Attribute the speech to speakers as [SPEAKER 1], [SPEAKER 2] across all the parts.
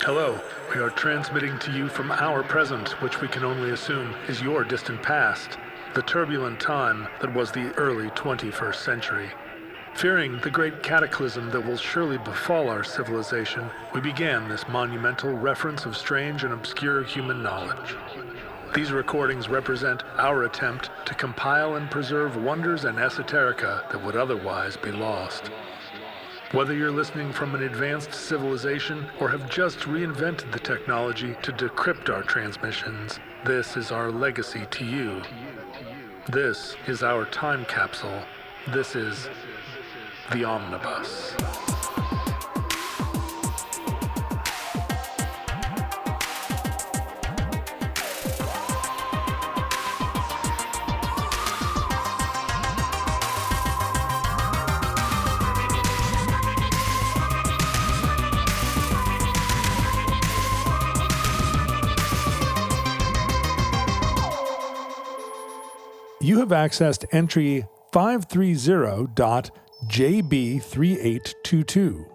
[SPEAKER 1] Hello, we are transmitting to you from our present, which we can only assume is your distant past, the turbulent time that was the early 21st century. Fearing the great cataclysm that will surely befall our civilization, we began this monumental reference of strange and obscure human knowledge. These recordings represent our attempt to compile and preserve wonders and esoterica that would otherwise be lost. Whether you're listening from an advanced civilization or have just reinvented the technology to decrypt our transmissions, this is our legacy to you. This is our time capsule. This is the Omnibus. You have accessed entry 530.JB3822.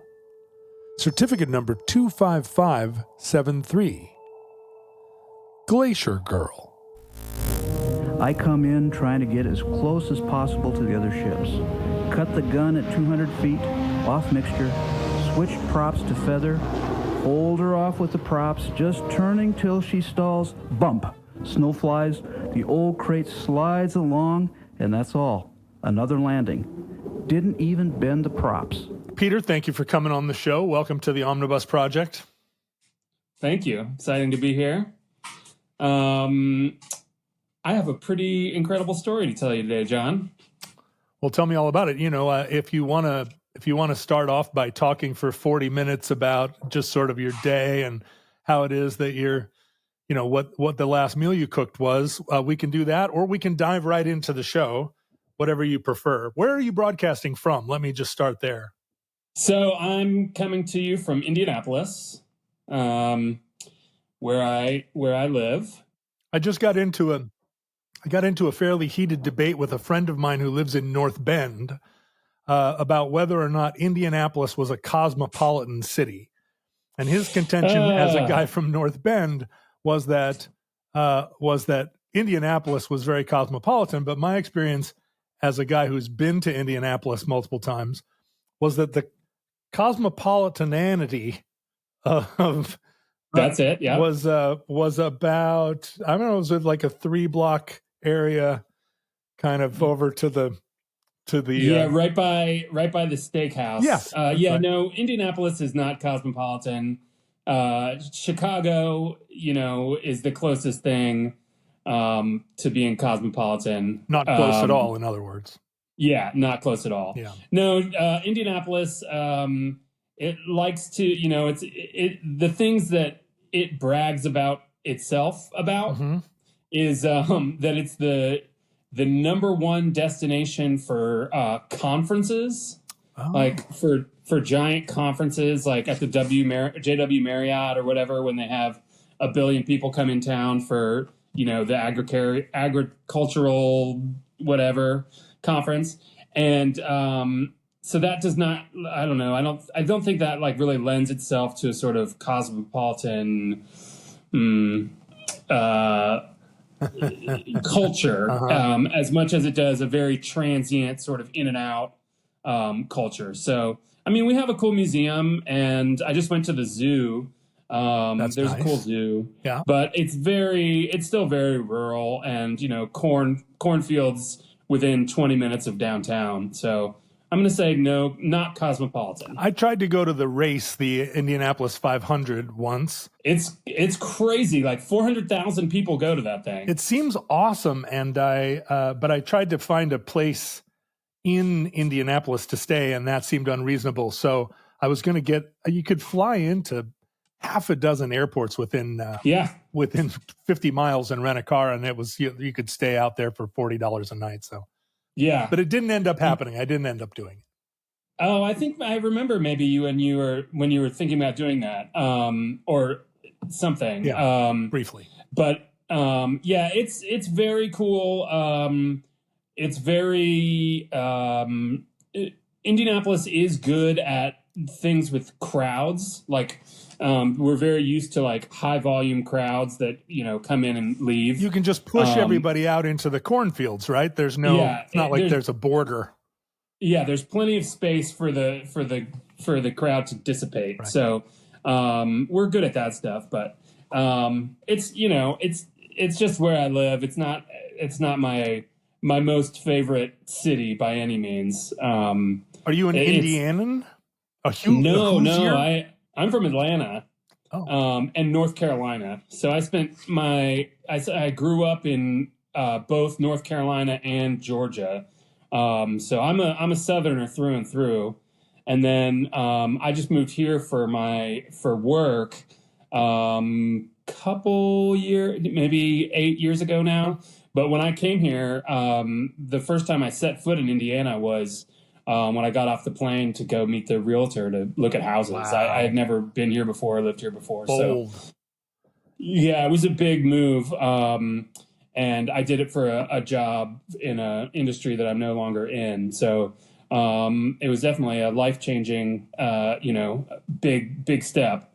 [SPEAKER 1] Certificate number 25573. Glacier Girl.
[SPEAKER 2] I come in trying to get as close as possible to the other ships. Cut the gun at 200 feet, off mixture, switch props to feather, hold her off with the props, just turning till she stalls, bump. Snow flies, the old crate slides along, and that's all. Another landing. Didn't even bend the props.
[SPEAKER 1] Peter, thank you for coming on the show. Welcome to the Omnibus Project.
[SPEAKER 3] Thank you. Exciting to be here. I have a pretty incredible story to tell you today, John.
[SPEAKER 1] Well, tell me all about it. You know, if you want to start off by talking for 40 minutes about just sort of your day and how it is that you're, you know, what the last meal you cooked was, we can do that, or we can dive right into the show, whatever you prefer. Where are you broadcasting from? Let me just start there.
[SPEAKER 3] So I'm coming to you from Indianapolis, where I live.
[SPEAKER 1] I just got into a fairly heated debate with a friend of mine who lives in North Bend about whether or not Indianapolis was a cosmopolitan city, and his contention as a guy from North Bend was that Indianapolis was very cosmopolitan, but my experience as a guy who's been to Indianapolis multiple times was that the cosmopolitanity of
[SPEAKER 3] that's it, yeah,
[SPEAKER 1] was about, I don't know, it was like a 3-block area, kind of over to the
[SPEAKER 3] right by the steakhouse.
[SPEAKER 1] Yes,
[SPEAKER 3] right. No, Indianapolis is not cosmopolitan. Chicago, you know, is the closest thing to being cosmopolitan.
[SPEAKER 1] Not close at all, in other words.
[SPEAKER 3] Yeah, not close at all.
[SPEAKER 1] Yeah.
[SPEAKER 3] No, Indianapolis, it likes to, you know, the things that it brags about itself about is that it's the number one destination for conferences. Oh. Like for giant conferences, like at the JW Marriott or whatever, when they have 1 billion people come in town for, you know, the agricultural whatever conference. And so that does not, I don't know, I don't think that like really lends itself to a sort of cosmopolitan culture as much as it does a very transient sort of in and out culture. So, I mean, we have a cool museum, and I just went to the zoo. There's nice. A cool zoo,
[SPEAKER 1] yeah,
[SPEAKER 3] but it's still very rural, and you know, cornfields within 20 minutes of downtown. So I'm going to say no, not cosmopolitan.
[SPEAKER 1] I tried to go to the race, the Indianapolis 500 once.
[SPEAKER 3] It's crazy. Like 400,000 people go to that thing.
[SPEAKER 1] It seems awesome, and but I tried to find a place in Indianapolis to stay, and that seemed unreasonable. So I was going to you could fly into half a dozen airports within 50 miles and rent a car, and it was you could stay out there for $40 a night. So
[SPEAKER 3] yeah,
[SPEAKER 1] but it didn't end up happening. I didn't end up doing it.
[SPEAKER 3] Oh, I think I remember maybe when you were thinking about doing that, or something.
[SPEAKER 1] Yeah, briefly.
[SPEAKER 3] But yeah, it's very cool. It's very Indianapolis is good at things with crowds. Like, we're very used to like high volume crowds that, come in and leave.
[SPEAKER 4] You can just push everybody out into the cornfields, right? There's it's not like there's a border.
[SPEAKER 3] Yeah, there's plenty of space for the crowd to dissipate. Right. So we're good at that stuff, but it's just where I live. It's not my most favorite city by any means.
[SPEAKER 4] Are you an Indianan?
[SPEAKER 3] No. I'm from Atlanta. And North Carolina. So I grew up in both North Carolina and Georgia. So I'm a Southerner through and through. And then I just moved here for work couple years, maybe 8 years ago now. But when I came here, the first time I set foot in Indiana was when I got off the plane to go meet the realtor to look at houses. Wow. I had never been here before, lived here before.
[SPEAKER 4] Bold.
[SPEAKER 3] So yeah, it was a big move. And I did it for a job in an industry that I'm no longer in. So it was definitely a life-changing, big step.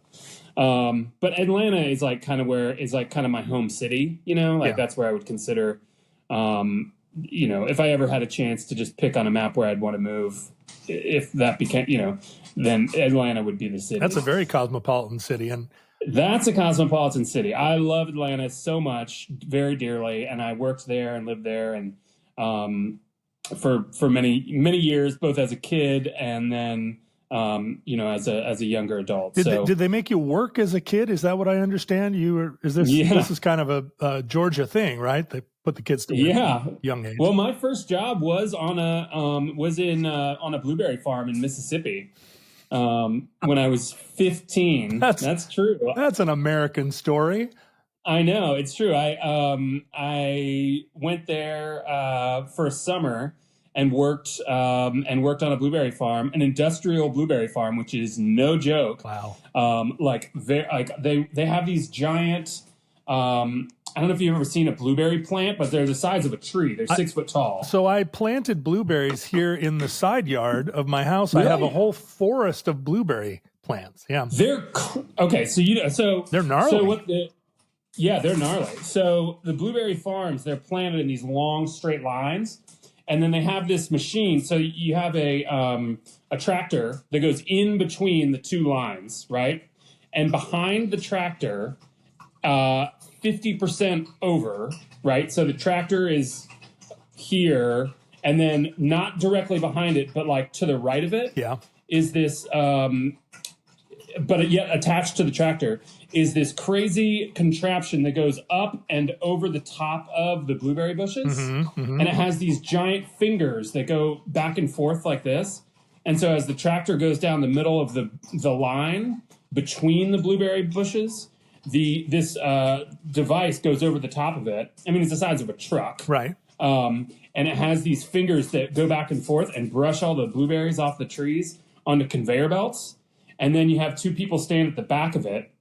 [SPEAKER 3] But Atlanta is kind of my home city, That's where I would consider, if I ever had a chance to just pick on a map where I'd want to move, if that became, then Atlanta would be the city.
[SPEAKER 4] That's a very cosmopolitan city. And
[SPEAKER 3] that's a cosmopolitan city. I love Atlanta so much, very dearly, and I worked there and lived there, and for many years, both as a kid and then as a younger adult.
[SPEAKER 4] Did they make you work as a kid? Is that what I understand? This is kind of a Georgia thing, right? They put the kids to work at a young age.
[SPEAKER 3] Well, my first job was on a blueberry farm in Mississippi. When I was 15. That's true.
[SPEAKER 4] That's an American story.
[SPEAKER 3] I know, it's true. I went there for a summer and worked on a blueberry farm, an industrial blueberry farm, which is no joke.
[SPEAKER 4] Wow.
[SPEAKER 3] They have these giant. I don't know if you've ever seen a blueberry plant, but they're the size of a tree. They're 6 foot tall.
[SPEAKER 4] So I planted blueberries here in the side yard of my house. Really? I have a whole forest of blueberry plants. Yeah.
[SPEAKER 3] They're okay. So
[SPEAKER 4] they're gnarly.
[SPEAKER 3] They're gnarly. So the blueberry farms, they're planted in these long straight lines, and then they have this machine. So you have a tractor that goes in between the two lines, right? And behind the tractor, 50% over, right? So the tractor is here, and then not directly behind it, but to the right of it, is this, but yet attached to the tractor is this crazy contraption that goes up and over the top of the blueberry bushes. And it has these giant fingers that go back and forth like this. And so as the tractor goes down the middle of the line between the blueberry bushes, this device goes over the top of it. I mean, it's the size of a truck.
[SPEAKER 4] Right.
[SPEAKER 3] And it has these fingers that go back and forth and brush all the blueberries off the trees onto conveyor belts. And then you have two people stand at the back of it.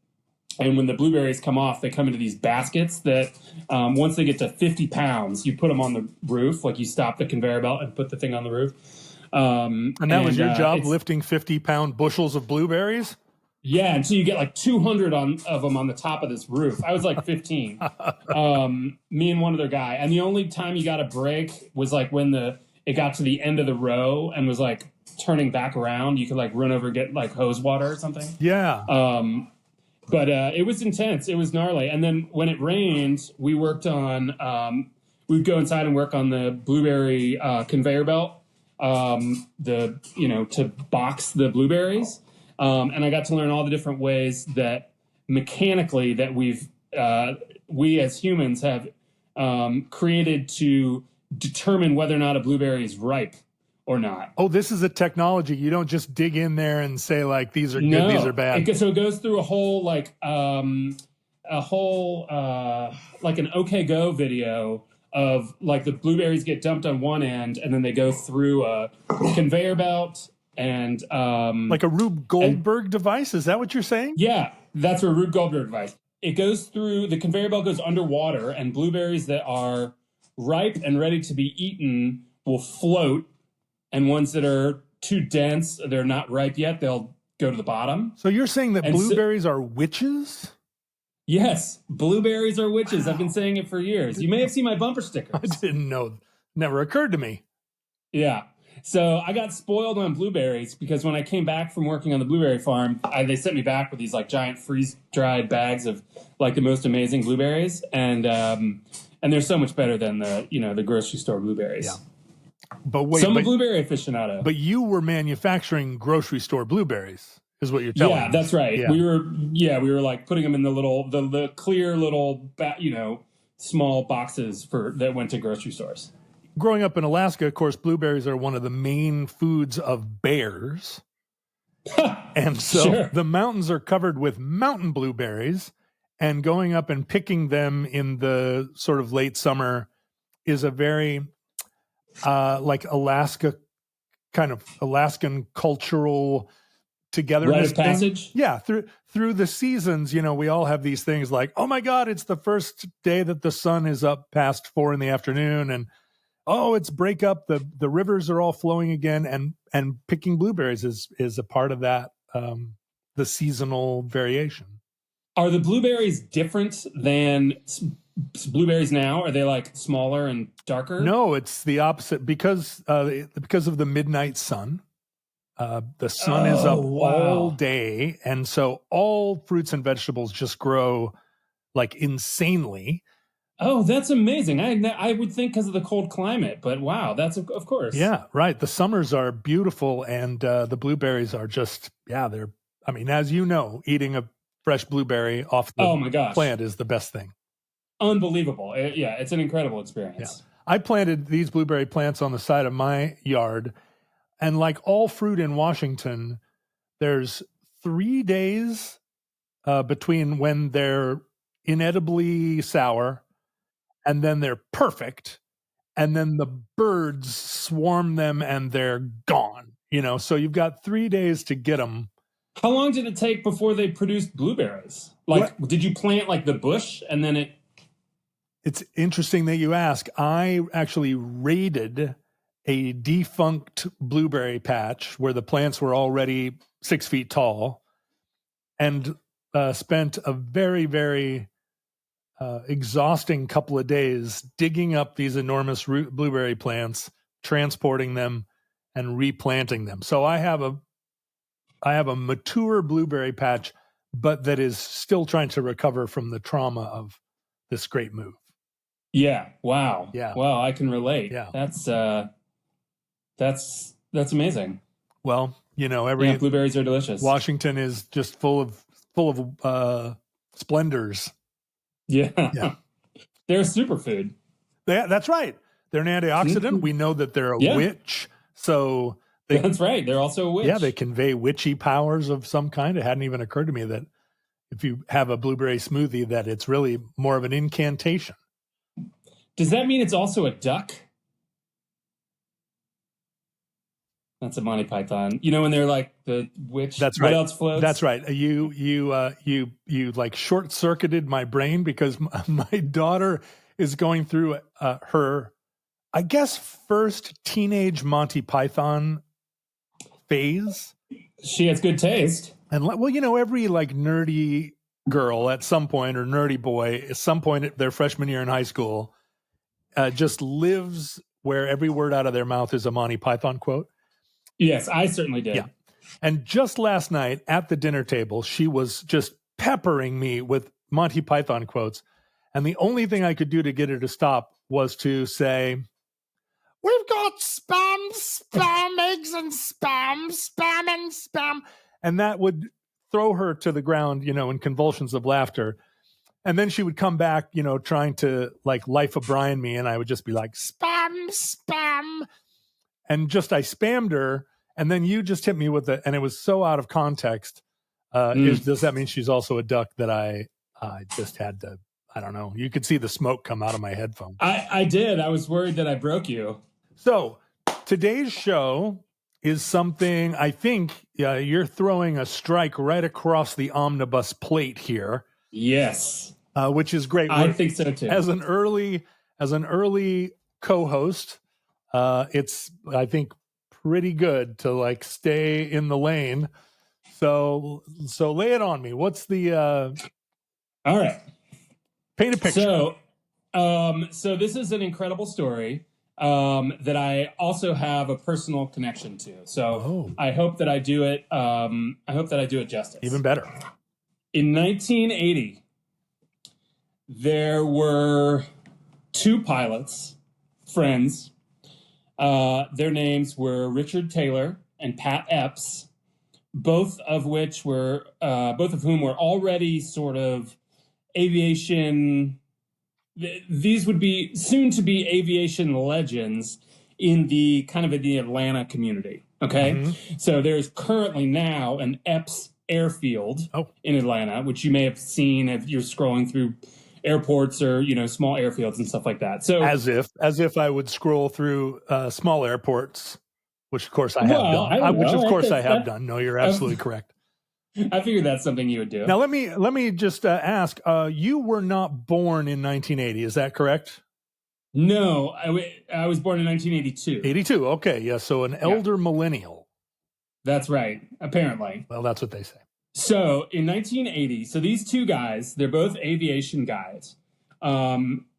[SPEAKER 3] And when the blueberries come off, they come into these baskets that once they get to 50 pounds, you put them on the roof. You stop the conveyor belt and put the thing on the roof.
[SPEAKER 4] And that was your job, lifting 50-pound bushels of blueberries?
[SPEAKER 3] Yeah, and so you get 200 of them on the top of this roof. I was 15. Me and one other guy. And the only time you got a break was when it got to the end of the row and was turning back around. You could run over and get hose water or something.
[SPEAKER 4] Yeah.
[SPEAKER 3] But it was intense. It was gnarly. And then when it rained, we worked on, we'd go inside and work on the blueberry conveyor belt, to box the blueberries. And I got to learn all the different ways that mechanically that we as humans have created to determine whether or not a blueberry is ripe or not.
[SPEAKER 4] Oh, this is a technology. You don't just dig in there and say these are good, these are bad.
[SPEAKER 3] So it goes through a whole an OK Go video of the blueberries get dumped on one end and then they go through a conveyor belt. And
[SPEAKER 4] like a Rube Goldberg device? Is that what you're saying?
[SPEAKER 3] Yeah, that's a Rube Goldberg device. It goes through, the conveyor belt goes underwater, and blueberries that are ripe and ready to be eaten will float, and ones that are too dense, they're not ripe yet, they'll go to the bottom.
[SPEAKER 4] So you're saying that blueberries are witches?
[SPEAKER 3] Yes, blueberries are witches. I've been saying it for years. You may have seen my bumper stickers.
[SPEAKER 4] I didn't know. Never occurred to me.
[SPEAKER 3] Yeah. So I got spoiled on blueberries because when I came back from working on the blueberry farm, they sent me back with these like giant freeze-dried bags of like the most amazing blueberries, and they're so much better than the grocery store blueberries.
[SPEAKER 4] Yeah. But wait,
[SPEAKER 3] I'm a blueberry aficionado.
[SPEAKER 4] But you were manufacturing grocery store blueberries, is what you're telling me.
[SPEAKER 3] Yeah, that's right.
[SPEAKER 4] Yeah.
[SPEAKER 3] We were like putting them in the clear little small boxes that went to grocery stores.
[SPEAKER 4] Growing up in Alaska, of course, blueberries are one of the main foods of bears. And so the mountains are covered with mountain blueberries, and going up and picking them in the sort of late summer is a very like Alaska kind of Alaskan cultural togetherness
[SPEAKER 3] rite of passage.
[SPEAKER 4] Yeah, through the seasons, we all have these things like, oh my God, it's the first day that the sun is up past 4 p.m, and oh, it's break up. The rivers are all flowing again, and picking blueberries is a part of that, the seasonal variation.
[SPEAKER 3] Are the blueberries different than blueberries now? Are they like smaller and darker?
[SPEAKER 4] No, it's the opposite because of the midnight sun. The sun is up all day, and so all fruits and vegetables just grow like insanely.
[SPEAKER 3] Oh, that's amazing. I would think because of the cold climate, but wow, that's of course.
[SPEAKER 4] Yeah, right. The summers are beautiful, and the blueberries are just, as you know, eating a fresh blueberry off the plant is the best thing.
[SPEAKER 3] Unbelievable. It's an incredible experience.
[SPEAKER 4] Yeah. I planted these blueberry plants on the side of my yard, and like all fruit in Washington, there's 3 days between when they're inedibly sour and then they're perfect, and then the birds swarm them and they're gone. So you've got 3 days to get them.
[SPEAKER 3] How long did it take before they produced blueberries? Did you plant like the bush and then it?
[SPEAKER 4] It's interesting that you ask. I actually raided a defunct blueberry patch where the plants were already 6 feet tall, and spent a very, very exhausting couple of days digging up these enormous blueberry plants, transporting them, and replanting them. So I have a mature blueberry patch, but that is still trying to recover from the trauma of this great move.
[SPEAKER 3] Yeah. Wow.
[SPEAKER 4] Yeah.
[SPEAKER 3] Wow. I can relate.
[SPEAKER 4] Yeah.
[SPEAKER 3] That's amazing.
[SPEAKER 4] Well,
[SPEAKER 3] blueberries are delicious.
[SPEAKER 4] Washington is just full of splendors.
[SPEAKER 3] Yeah. They're a superfood.
[SPEAKER 4] That's right. They're an antioxidant. Mm-hmm. We know that they're a witch. So
[SPEAKER 3] that's right. They're also a witch.
[SPEAKER 4] Yeah, they convey witchy powers of some kind. It hadn't even occurred to me that if you have a blueberry smoothie, that it's really more of an incantation.
[SPEAKER 3] Does that mean it's also a duck? That's a Monty Python. When they're like the witch.
[SPEAKER 4] That's right.
[SPEAKER 3] What else floats?
[SPEAKER 4] That's right. You like short circuited my brain because my daughter is going through her, I guess, first teenage Monty Python phase.
[SPEAKER 3] She has good taste.
[SPEAKER 4] And every like nerdy girl at some point, or nerdy boy at some point at their freshman year in high school, just lives where every word out of their mouth is a Monty Python quote.
[SPEAKER 3] Yes, I certainly did.
[SPEAKER 4] Yeah. And just last night at the dinner table, she was just peppering me with Monty Python quotes. And the only thing I could do to get her to stop was to say, "We've got spam, eggs, and spam, and spam." And that would throw her to the ground, in convulsions of laughter. And then she would come back, trying to like Life of Brian me. And I would just be like, spam. And I spammed her, and then you just hit me with it, and it was so out of context. Does that mean she's also a duck that I just had to, I don't know. You could see the smoke come out of my headphones.
[SPEAKER 3] I did. I was worried that I broke you.
[SPEAKER 4] So today's show is something I think you're throwing a strike right across the omnibus plate here.
[SPEAKER 3] Yes.
[SPEAKER 4] Which is great.
[SPEAKER 3] I think so too.
[SPEAKER 4] As an early co-host, it's, I think, pretty good to like stay in the lane So lay it on me. What's the
[SPEAKER 3] All right.
[SPEAKER 4] paint a picture?
[SPEAKER 3] So this is an incredible story that I also have a personal connection to. So I hope that I do it. I hope that I do it justice.
[SPEAKER 4] Even better.
[SPEAKER 3] In 1980, there were two pilots, friends. Their names were Richard Taylor and Pat Epps, both of whom were already sort of aviation. These would be soon to be aviation legends in the Atlanta community. Okay. Mm-hmm. So there's currently now an Epps airfield in Atlanta, which you may have seen if you're scrolling through airports or, small airfields and stuff like that. So
[SPEAKER 4] as if I would scroll through small airports, which of course I have done. Which of course I have done. No, you're absolutely correct.
[SPEAKER 3] I figured that's something you would do.
[SPEAKER 4] Now let me just ask. You were not born in 1980, is that correct?
[SPEAKER 3] No, I was born in 1982.
[SPEAKER 4] 82. Okay, yeah. So an elder millennial.
[SPEAKER 3] That's right. Apparently.
[SPEAKER 4] Well, that's what they say.
[SPEAKER 3] So in 1980, so these two guys, they're both aviation guys.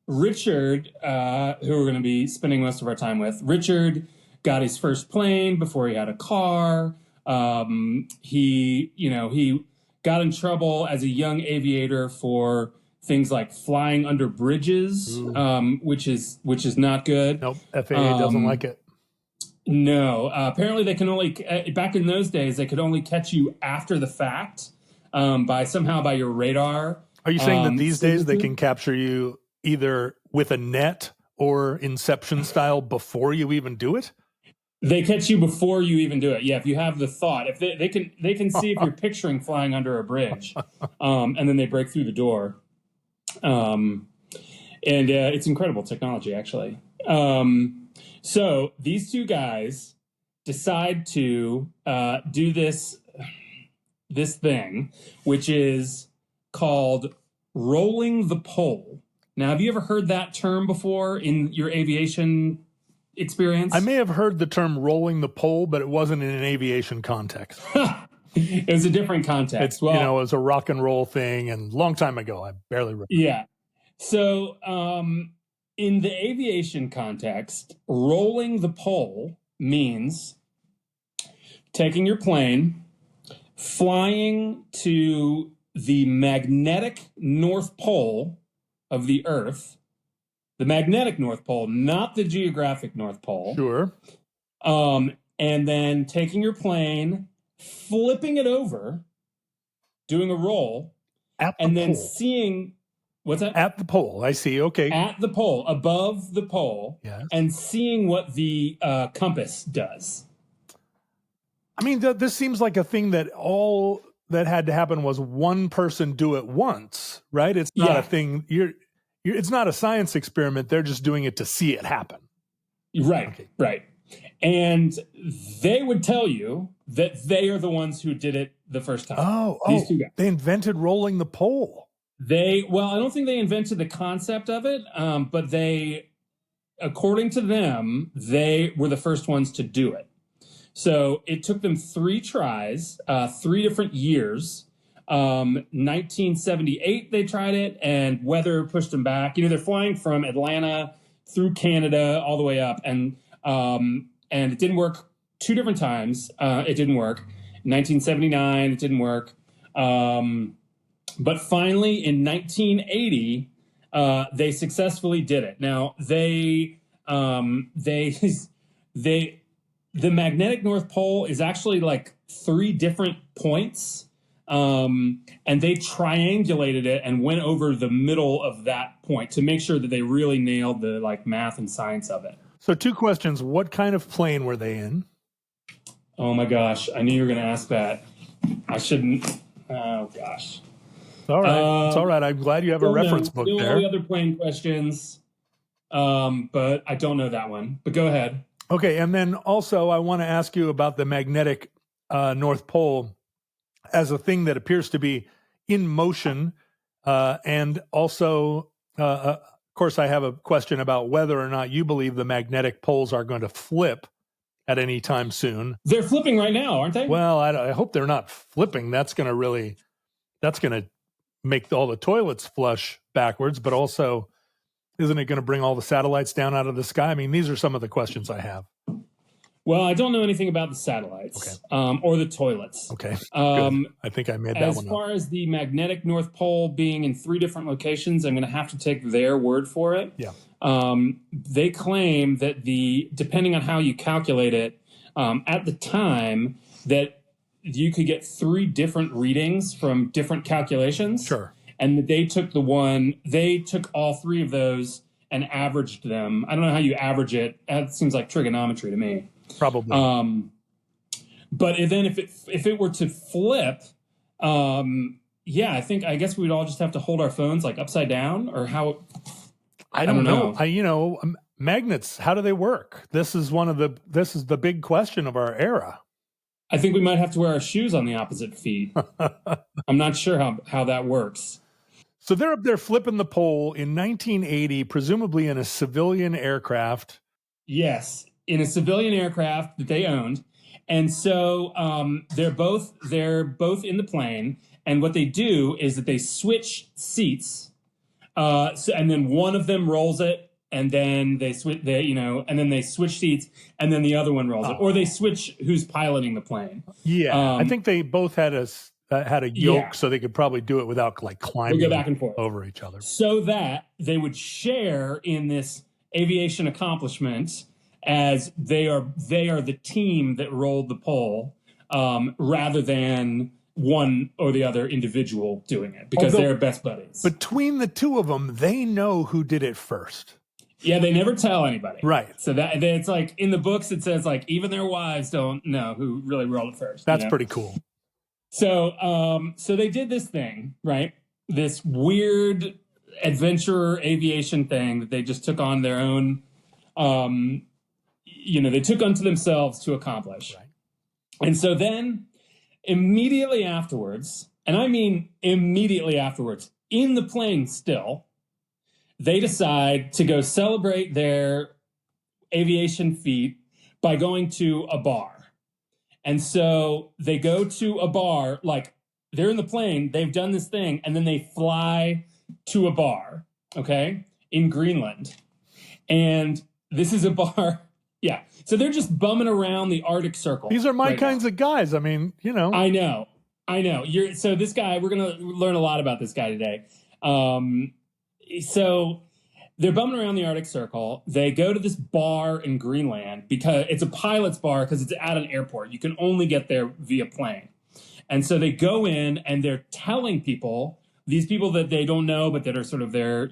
[SPEAKER 3] Richard, who we're going to be spending most of our time with, Richard got his first plane before he had a car. He got in trouble as a young aviator for things like flying under bridges, which is not good.
[SPEAKER 4] Nope, FAA doesn't like it.
[SPEAKER 3] No, apparently they can only back in those days they could only catch you after the fact by your radar.
[SPEAKER 4] Are you saying that these days they can capture you either with a net or Inception style before you even do it?
[SPEAKER 3] They catch you before you even do it. Yeah, if you have the thought, if they can see if you're picturing flying under a bridge, and then they break through the door. And it's incredible technology, actually. So these two guys decide to do this thing, which is called rolling the pole. Now, have you ever heard that term before in your aviation experience?
[SPEAKER 4] I may have heard the term rolling the pole, but it wasn't in an aviation context.
[SPEAKER 3] It was a different context.
[SPEAKER 4] It was a rock and roll thing, and long time ago, I barely remember.
[SPEAKER 3] Yeah. So, in the aviation context, rolling the pole means taking your plane, flying to the magnetic North Pole of the Earth, the magnetic North Pole, not the geographic North Pole.
[SPEAKER 4] Sure.
[SPEAKER 3] And then taking your plane, flipping it over, doing a roll, and then seeing... What's that?
[SPEAKER 4] At the pole, I see. Okay.
[SPEAKER 3] At the pole, above the pole,
[SPEAKER 4] yes.
[SPEAKER 3] And seeing what the compass does.
[SPEAKER 4] I mean, this seems like a thing that all that had to happen was one person do it once, right? It's not a thing. It's not a science experiment. They're just doing it to see it happen.
[SPEAKER 3] Right. Okay. Right. And they would tell you that they are the ones who did it the first time. These two guys.
[SPEAKER 4] They invented rolling the pole.
[SPEAKER 3] I don't think they invented the concept of it, but according to them, they were the first ones to do it. So it took them 3 tries, 3 different years. 1978, they tried it, and weather pushed them back. They're flying from Atlanta through Canada all the way up, and it didn't work 2 different times. It didn't work. 1979, it didn't work. But finally, in 1980, they successfully did it. Now, the magnetic North Pole is actually like 3 different points, and they triangulated it and went over the middle of that point to make sure that they really nailed the math and science of it.
[SPEAKER 4] So 2 questions. What kind of plane were they in?
[SPEAKER 3] Oh, my gosh. I knew you were going to ask that. I shouldn't. Oh, gosh.
[SPEAKER 4] It's all right. It's all right. I'm glad you have a reference book there.
[SPEAKER 3] All the other plane questions, but I don't know that one. But go ahead.
[SPEAKER 4] Okay, and then also I want to ask you about the magnetic North Pole as a thing that appears to be in motion, and also, of course, I have a question about whether or not you believe the magnetic poles are going to flip at any time soon.
[SPEAKER 3] They're flipping right now, aren't they?
[SPEAKER 4] Well, I hope they're not flipping. That's going to make all the toilets flush backwards, but also, isn't it going to bring all the satellites down out of the sky? I mean, these are some of the questions I have.
[SPEAKER 3] Well, I don't know anything about the satellites or the toilets.
[SPEAKER 4] Okay. Good. I think I made that one up.
[SPEAKER 3] As far as the magnetic North Pole being in 3 different locations, I'm going to have to take their word for it.
[SPEAKER 4] Yeah.
[SPEAKER 3] They claim that depending on how you calculate it, at the time that you could get 3 different readings from different calculations.
[SPEAKER 4] Sure.
[SPEAKER 3] And they took all 3 of those and averaged them. I don't know how you average it. It seems like trigonometry to me.
[SPEAKER 4] Probably.
[SPEAKER 3] But then if it were to flip, I guess we'd all just have to hold our phones like upside down, or how.
[SPEAKER 4] I don't know. Magnets, how do they work? This is the big question of our era.
[SPEAKER 3] I think we might have to wear our shoes on the opposite feet. I'm not sure how that works.
[SPEAKER 4] So they're up there flipping the pole in 1980, presumably in a civilian aircraft.
[SPEAKER 3] Yes, in a civilian aircraft that they owned. And so they're both in the plane. And what they do is that they switch seats. And then one of them rolls it, and then they switch. And then they switch seats, and then the other one rolls it, or they switch who's piloting the plane.
[SPEAKER 4] Yeah, I think they both had a yoke, so they could probably do it without like climbing
[SPEAKER 3] go back and forth
[SPEAKER 4] over each other,
[SPEAKER 3] so that they would share in this aviation accomplishment, as they are the team that rolled the pole, rather than one or the other individual doing it, because they're best buddies.
[SPEAKER 4] Between the two of them, they know who did it first.
[SPEAKER 3] Yeah, they never tell anybody.
[SPEAKER 4] Right.
[SPEAKER 3] So that it's like in the books, it says like even their wives don't know who really rolled it first.
[SPEAKER 4] That's pretty cool.
[SPEAKER 3] So they did this thing, right? This weird adventure aviation thing that they just took on their own. They took unto themselves to accomplish.
[SPEAKER 4] Right.
[SPEAKER 3] And so then immediately afterwards, and I mean immediately afterwards, in the plane still, they decide to go celebrate their aviation feat by going to a bar. And so they go to a bar, like they're in the plane, they've done this thing, and then they fly to a bar, okay, in Greenland. And this is a bar. Yeah. So they're just bumming around the Arctic Circle.
[SPEAKER 4] These are my kinds of guys. I mean,
[SPEAKER 3] I know. So this guy, we're going to learn a lot about this guy today. So they're bumming around the Arctic Circle. They go to this bar in Greenland because it's a pilot's bar, because it's at an airport. You can only get there via plane. And so they go in and they're telling people, these people that they don't know, but that are sort of their,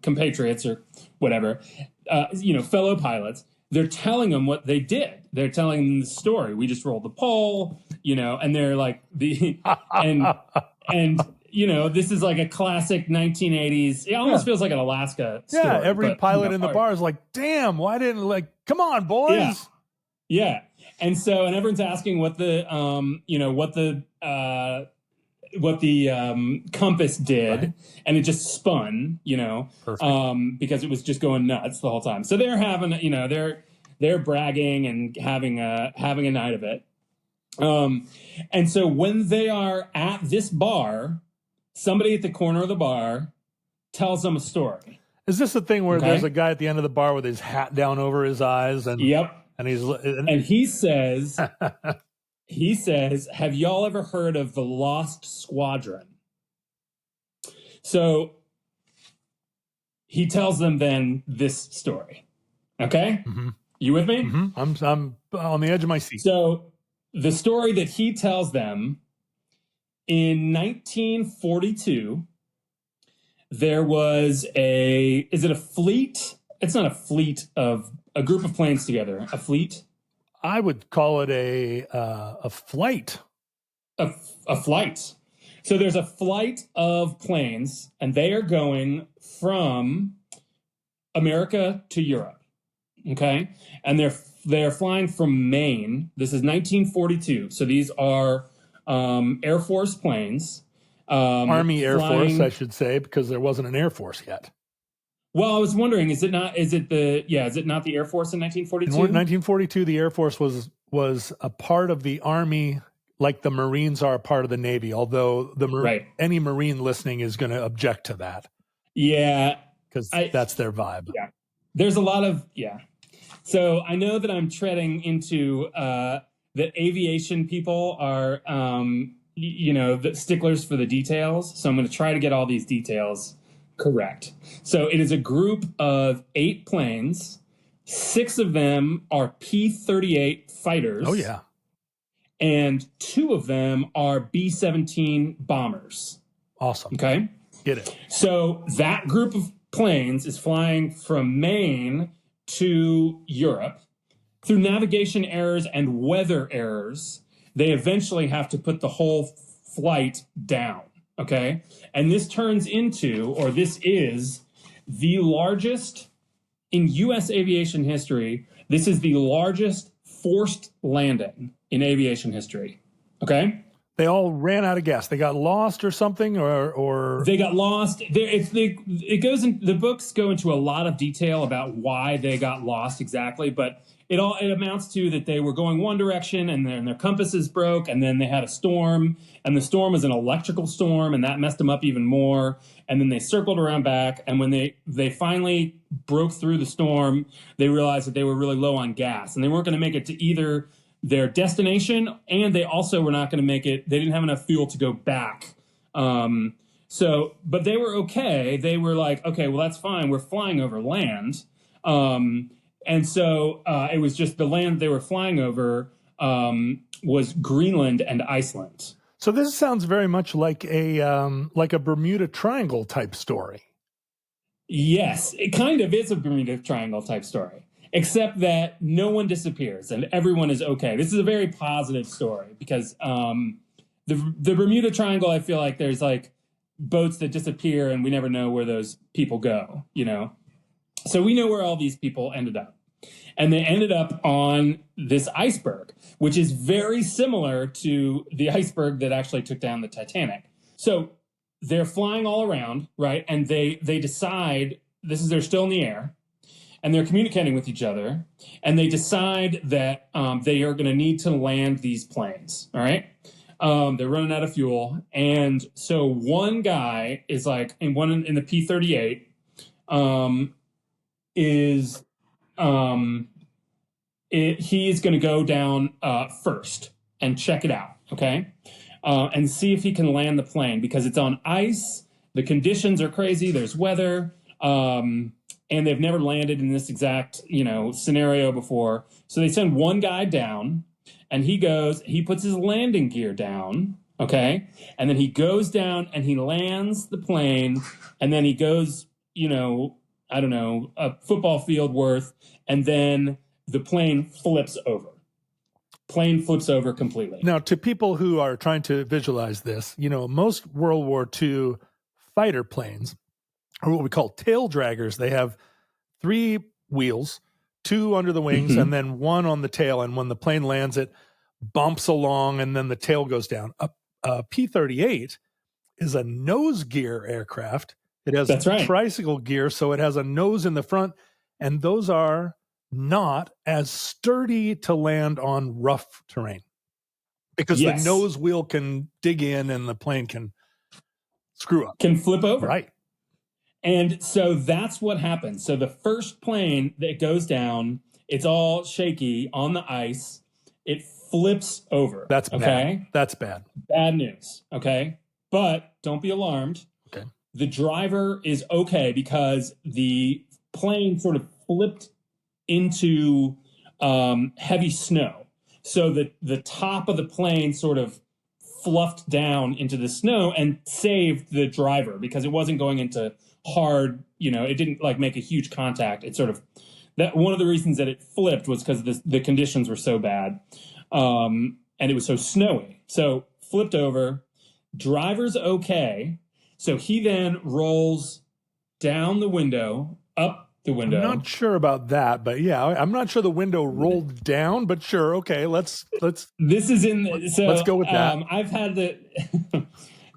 [SPEAKER 3] compatriots or whatever, fellow pilots. They're telling them what they did. They're telling them the story. We just rolled the pole, and they're like and this is like a classic 1980s. It almost feels like an Alaska story.
[SPEAKER 4] Yeah, every pilot in the bar is like, damn, why didn't come on, boys.
[SPEAKER 3] Yeah. And so, and everyone's asking what the compass did, right. And it just spun, because it was just going nuts the whole time. So they're having, they're bragging and having a night of it. And so when they are at this bar, somebody at the corner of the bar tells them a story.
[SPEAKER 4] Is this the thing where there's a guy at the end of the bar with his hat down over his eyes? And
[SPEAKER 3] yep.
[SPEAKER 4] And
[SPEAKER 3] he says, have y'all ever heard of the Lost Squadron? So he tells them then this story. Okay?
[SPEAKER 4] Mm-hmm.
[SPEAKER 3] You with me?
[SPEAKER 4] Mm-hmm. I'm on the edge of my seat.
[SPEAKER 3] So the story that he tells them, in 1942, there was is it a fleet? It's not a fleet of a group of planes together. A fleet?
[SPEAKER 4] I would call it a flight.
[SPEAKER 3] A flight. So there's a flight of planes, and they are going from America to Europe. Okay? And they're flying from Maine. This is 1942. So these are Air Force planes.
[SPEAKER 4] Army Air Force, I should say, because there wasn't an Air Force yet.
[SPEAKER 3] Well, I was wondering, is it not the Air Force in 1942?
[SPEAKER 4] In 1942, the Air Force was a part of the Army, like the Marines are a part of the Navy, although any Marine listening is going to object to that.
[SPEAKER 3] Yeah.
[SPEAKER 4] Because that's their vibe.
[SPEAKER 3] Yeah. There's a lot of, So I know that I'm treading into that aviation people are, the sticklers for the details. So I'm going to try to get all these details correct. So it is a group of 8 planes. 6 of them are P-38 fighters.
[SPEAKER 4] Oh, yeah.
[SPEAKER 3] And 2 of them are B-17 bombers.
[SPEAKER 4] Awesome.
[SPEAKER 3] Okay.
[SPEAKER 4] Get it.
[SPEAKER 3] So that group of planes is flying from Maine to Europe. Through navigation errors and weather errors, they eventually have to put the whole flight down. Okay. And this is the largest in U.S. aviation history. This is the largest forced landing in aviation history. Okay.
[SPEAKER 4] They all ran out of gas. They got lost or something, or
[SPEAKER 3] they got lost. The books go into a lot of detail about why they got lost exactly, but it amounts to that they were going one direction and then their compasses broke, and then they had a storm, and the storm was an electrical storm, and that messed them up even more. And then they circled around back, and when they finally broke through the storm, they realized that they were really low on gas, and they weren't going to make it to either their destination, and they also were not going to make it. They didn't have enough fuel to go back. But they were okay. They were like, okay, well, that's fine. We're flying over land. And so it was just the land they were flying over was Greenland and Iceland.
[SPEAKER 4] So this sounds very much like a Bermuda Triangle type story.
[SPEAKER 3] Yes, it kind of is a Bermuda Triangle type story, except that no one disappears and everyone is okay. This is a very positive story because the Bermuda Triangle, I feel like there's like boats that disappear and we never know where those people go, So we know where all these people ended up. And they ended up on this iceberg, which is very similar to the iceberg that actually took down the Titanic. So they're flying all around, right? And they decide, they're still in the air, and they're communicating with each other, and they decide that they are going to need to land these planes, all right? They're running out of fuel, and so one guy is like, in the P-38, he is going to go down first and check it out, okay? And see if he can land the plane because it's on ice. The conditions are crazy. There's weather. And they've never landed in this exact, scenario before. So they send one guy down, and he puts his landing gear down, okay? And then he goes down and he lands the plane, and then he goes, I don't know, a football field worth, and then the plane flips over. Plane flips over completely.
[SPEAKER 4] Now, to people who are trying to visualize this, most World War II fighter planes are what we call tail draggers. They have 3 wheels, 2 under the wings, and then 1 on the tail. And when the plane lands, it bumps along, and then the tail goes down. A P-38 is a nose gear aircraft. It has tricycle gear, so it has a nose in the front, and those are not as sturdy to land on rough terrain because the nose wheel can dig in and the plane can screw up.
[SPEAKER 3] Can flip over.
[SPEAKER 4] Right.
[SPEAKER 3] And so that's what happens. So the first plane that goes down, it's all shaky on the ice. It flips over.
[SPEAKER 4] That's bad. Okay? That's bad.
[SPEAKER 3] Bad news. Okay. But don't be alarmed.
[SPEAKER 4] Okay.
[SPEAKER 3] The driver is okay because the plane sort of flipped into heavy snow. So the top of the plane sort of fluffed down into the snow and saved the driver because it wasn't going into hard, it didn't like make a huge contact. It sort of, that one of the reasons that it flipped was because the conditions were so bad. And it was so snowy. So flipped over, driver's okay. So he then rolls down the window, up the window.
[SPEAKER 4] I'm not sure about that, but yeah, I'm not sure the window rolled down, but sure. Okay. Let's
[SPEAKER 3] this is let's
[SPEAKER 4] go with that.
[SPEAKER 3] I've had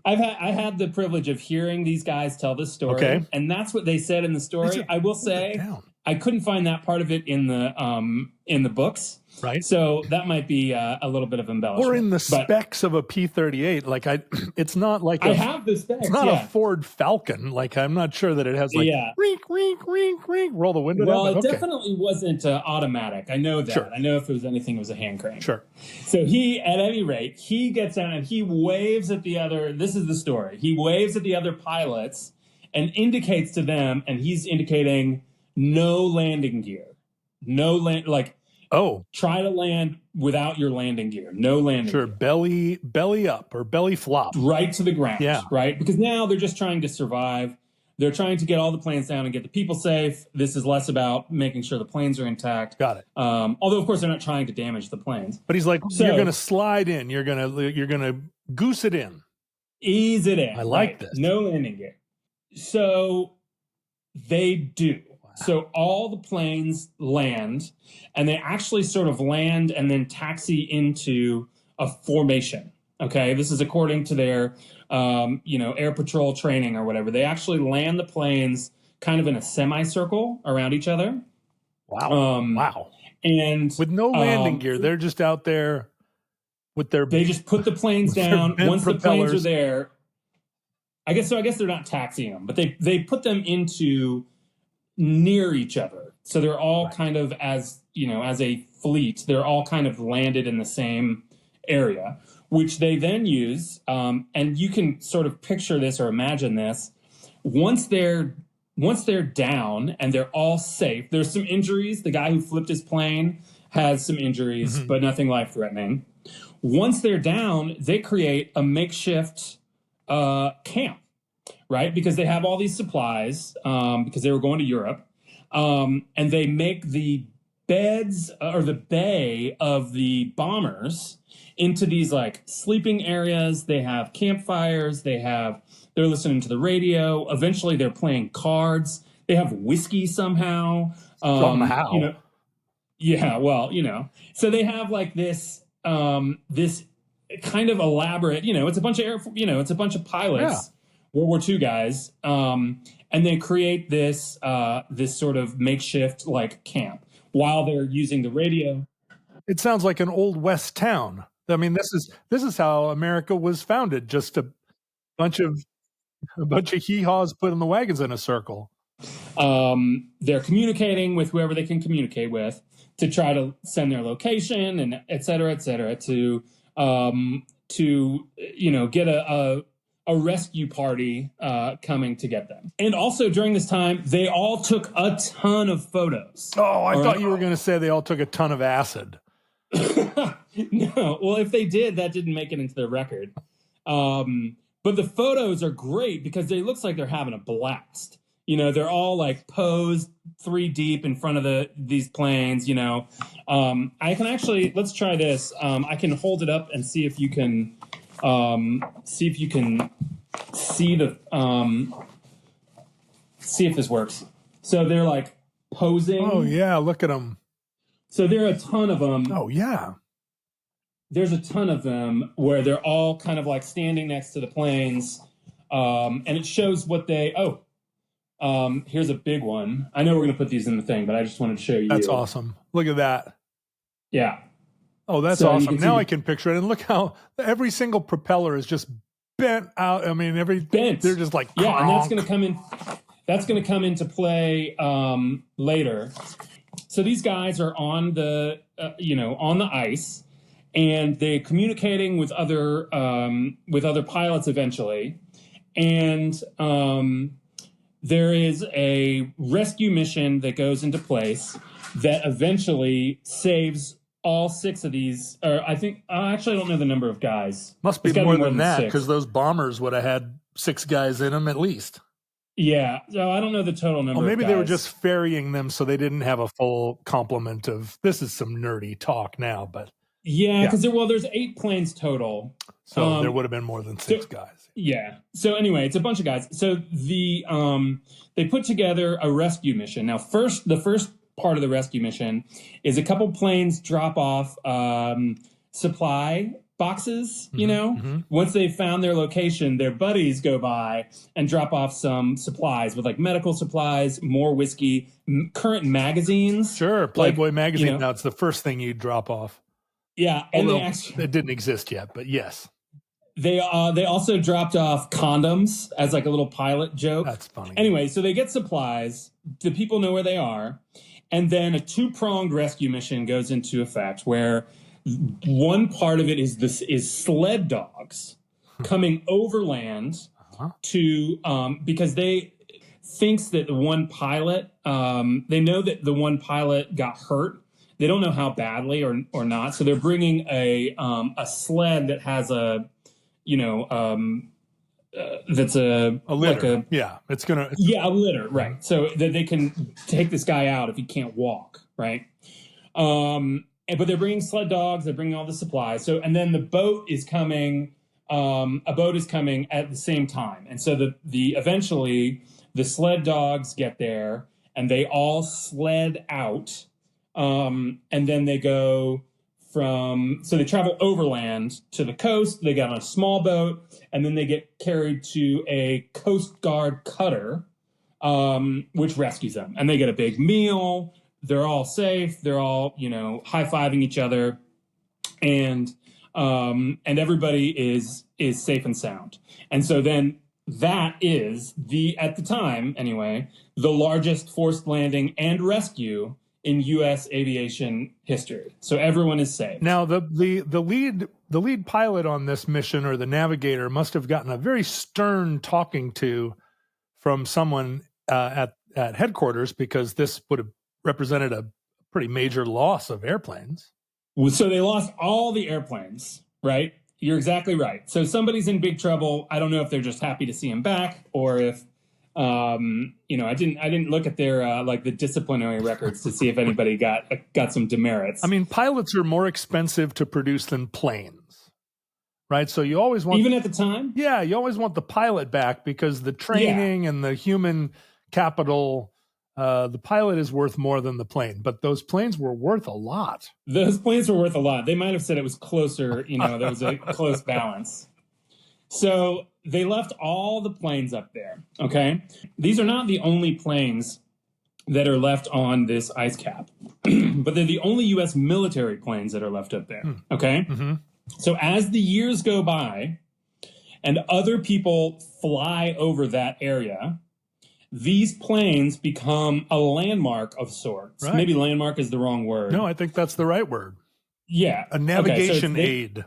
[SPEAKER 3] I had the privilege of hearing these guys tell this story,
[SPEAKER 4] Okay.
[SPEAKER 3] and that's what they said in the story. I will say I couldn't find that part of it in the books.
[SPEAKER 4] Right.
[SPEAKER 3] So that might be a little bit of embellishment.
[SPEAKER 4] Or in the specs of a P-38. Like it's not like
[SPEAKER 3] I have the specs.
[SPEAKER 4] It's not a Ford Falcon. Like I'm not sure that it has like rink, rink, rink, rink, roll the window down.
[SPEAKER 3] Well, it definitely wasn't automatic. I know that.
[SPEAKER 4] Sure.
[SPEAKER 3] I know if it was anything, it was a hand crank.
[SPEAKER 4] Sure.
[SPEAKER 3] So at any rate, he gets down and he waves at the other. This is the story. He waves at the other pilots and indicates to them, and he's indicating no landing gear, try to land without your landing gear. No landing gear.
[SPEAKER 4] Belly up or belly flop.
[SPEAKER 3] Right to the ground.
[SPEAKER 4] Yeah.
[SPEAKER 3] Right? Because now they're just trying to survive. They're trying to get all the planes down and get the people safe. This is less about making sure the planes are intact.
[SPEAKER 4] Got it.
[SPEAKER 3] Although, of course, they're not trying to damage the planes.
[SPEAKER 4] But he's like, you're going to slide in. You're going to goose it in.
[SPEAKER 3] Ease it in.
[SPEAKER 4] I like this.
[SPEAKER 3] No landing gear. So they do. So all the planes land, and they actually sort of land and then taxi into a formation. Okay, this is according to their, air patrol training or whatever. They actually land the planes kind of in a semicircle around each other.
[SPEAKER 4] Wow! Wow!
[SPEAKER 3] And
[SPEAKER 4] with no landing gear, they're just out there with their.
[SPEAKER 3] They just put the planes down. Once the planes are there, I guess they're not taxiing them, but they put them into near each other. So they're all kind of as a fleet, they're all kind of landed in the same area, which they then use. And you can sort of picture this or imagine this. Once they're down and they're all safe, there's some injuries. The guy who flipped his plane has some injuries, but nothing life-threatening. Once they're down, they create a makeshift camp. Right, because they have all these supplies because they were going to Europe, and they make the beds or the bay of the bombers into these like sleeping areas. They have campfires. They're listening to the radio. Eventually, they're playing cards. They have whiskey somehow.
[SPEAKER 4] Somehow,
[SPEAKER 3] So they have like this this kind of elaborate. It's a bunch of pilots.
[SPEAKER 4] Yeah.
[SPEAKER 3] World War II guys, and they create this this sort of makeshift like camp while they're using the radio.
[SPEAKER 4] It sounds like an old West town. I mean, this is how America was founded. Just a bunch of hee-haws put in the wagons in a circle.
[SPEAKER 3] They're communicating with whoever they can communicate with to try to send their location and et cetera, to get a rescue party coming to get them. And also during this time, they all took a ton of photos.
[SPEAKER 4] Oh, I thought you were going to say they all took a ton of acid.
[SPEAKER 3] No, well, if they did, that didn't make it into their record. But the photos are great because they look like they're having a blast. They're all like posed 3 deep in front of these planes. I can actually, let's try this. I can hold it up and see if you can see if this works. So they're like posing.
[SPEAKER 4] Oh yeah, look at them.
[SPEAKER 3] So there are a ton of them.
[SPEAKER 4] Oh yeah.
[SPEAKER 3] There's a ton of them where they're all kind of like standing next to the planes, and it shows what they. Here's a big one. I know we're going to put these in the thing, but I just wanted to show you.
[SPEAKER 4] That's awesome. Look at that.
[SPEAKER 3] Yeah.
[SPEAKER 4] Oh, that's awesome. Now I can picture it. And look how every single propeller is just bent out. I mean,
[SPEAKER 3] bent.
[SPEAKER 4] They're just like,
[SPEAKER 3] yeah, and that's going to come in. That's going to come into play later. So these guys are on the ice, and they're communicating with other pilots eventually, and there is a rescue mission that goes into place that eventually saves all 6 of these, or I think, actually I don't know the number of guys.
[SPEAKER 4] Must be more than that, because those bombers would have had 6 guys in them at least.
[SPEAKER 3] Yeah, so I don't know the total number.
[SPEAKER 4] Well, maybe
[SPEAKER 3] of guys.
[SPEAKER 4] They were just ferrying them so they didn't have a full complement of, this is some nerdy talk now, but.
[SPEAKER 3] Yeah, because there's 8 planes total.
[SPEAKER 4] So there would have been more than 6 guys.
[SPEAKER 3] Yeah. So anyway, it's a bunch of guys. So they put together a rescue mission. Now, the first part of the rescue mission is a couple planes drop off supply boxes, you know? Once they've found their location, their buddies go by and drop off some supplies with like medical supplies, more whiskey, current magazines.
[SPEAKER 4] Sure, Playboy
[SPEAKER 3] like,
[SPEAKER 4] magazine.
[SPEAKER 3] you know,
[SPEAKER 4] Now it's the first thing you drop off.
[SPEAKER 3] Yeah, and
[SPEAKER 4] Although
[SPEAKER 3] they actually
[SPEAKER 4] it didn't exist yet, but yes.
[SPEAKER 3] They also dropped off condoms as like a little pilot joke.
[SPEAKER 4] That's funny.
[SPEAKER 3] Anyway, so they get supplies. The people know where they are. And then a two-pronged rescue mission goes into effect where one part of it is sled dogs coming overland to because they thinks that the one pilot they know that the one pilot got hurt. They don't know how badly or not. So they're bringing a sled that has a that's a
[SPEAKER 4] litter.
[SPEAKER 3] Like a litter, right? So that they can take this guy out if he can't walk, right? But they're bringing sled dogs. They're bringing all the supplies. So and then the boat is coming. A boat is coming at the same time, and so eventually the sled dogs get there and they all sled out, and then they go. So they travel overland to the coast, they get on a small boat, and then they get carried to a Coast Guard cutter, which rescues them. And they get a big meal, they're all safe, they're all, high-fiving each other, and everybody is safe and sound. And so then that is at the time anyway, the largest forced landing and rescue in U.S. aviation history. So everyone is safe.
[SPEAKER 4] Now, the lead pilot on this mission, or the navigator, must have gotten a very stern talking to from someone at headquarters, because this would have represented a pretty major loss of airplanes.
[SPEAKER 3] So they lost all the airplanes, right? You're exactly right. So somebody's in big trouble. I don't know if they're just happy to see him back, or if I didn't look at their like the disciplinary records to see if anybody got some demerits.
[SPEAKER 4] I mean, pilots are more expensive to produce than planes, right? So you always want,
[SPEAKER 3] even at the time,
[SPEAKER 4] you always want the pilot back, because the training and the human capital, the pilot is worth more than the plane. But those planes were worth a lot.
[SPEAKER 3] Those planes were worth a lot. They might have said it was closer. There was a close balance. So they left all the planes up there, okay? These are not the only planes that are left on this ice cap, but they're the only U.S. military planes that are left up there, okay? So as the years go by and other people fly over that area, these planes become a landmark of sorts. Right. Maybe landmark is the wrong word.
[SPEAKER 4] No, I think that's the right word.
[SPEAKER 3] Yeah.
[SPEAKER 4] A navigation aid.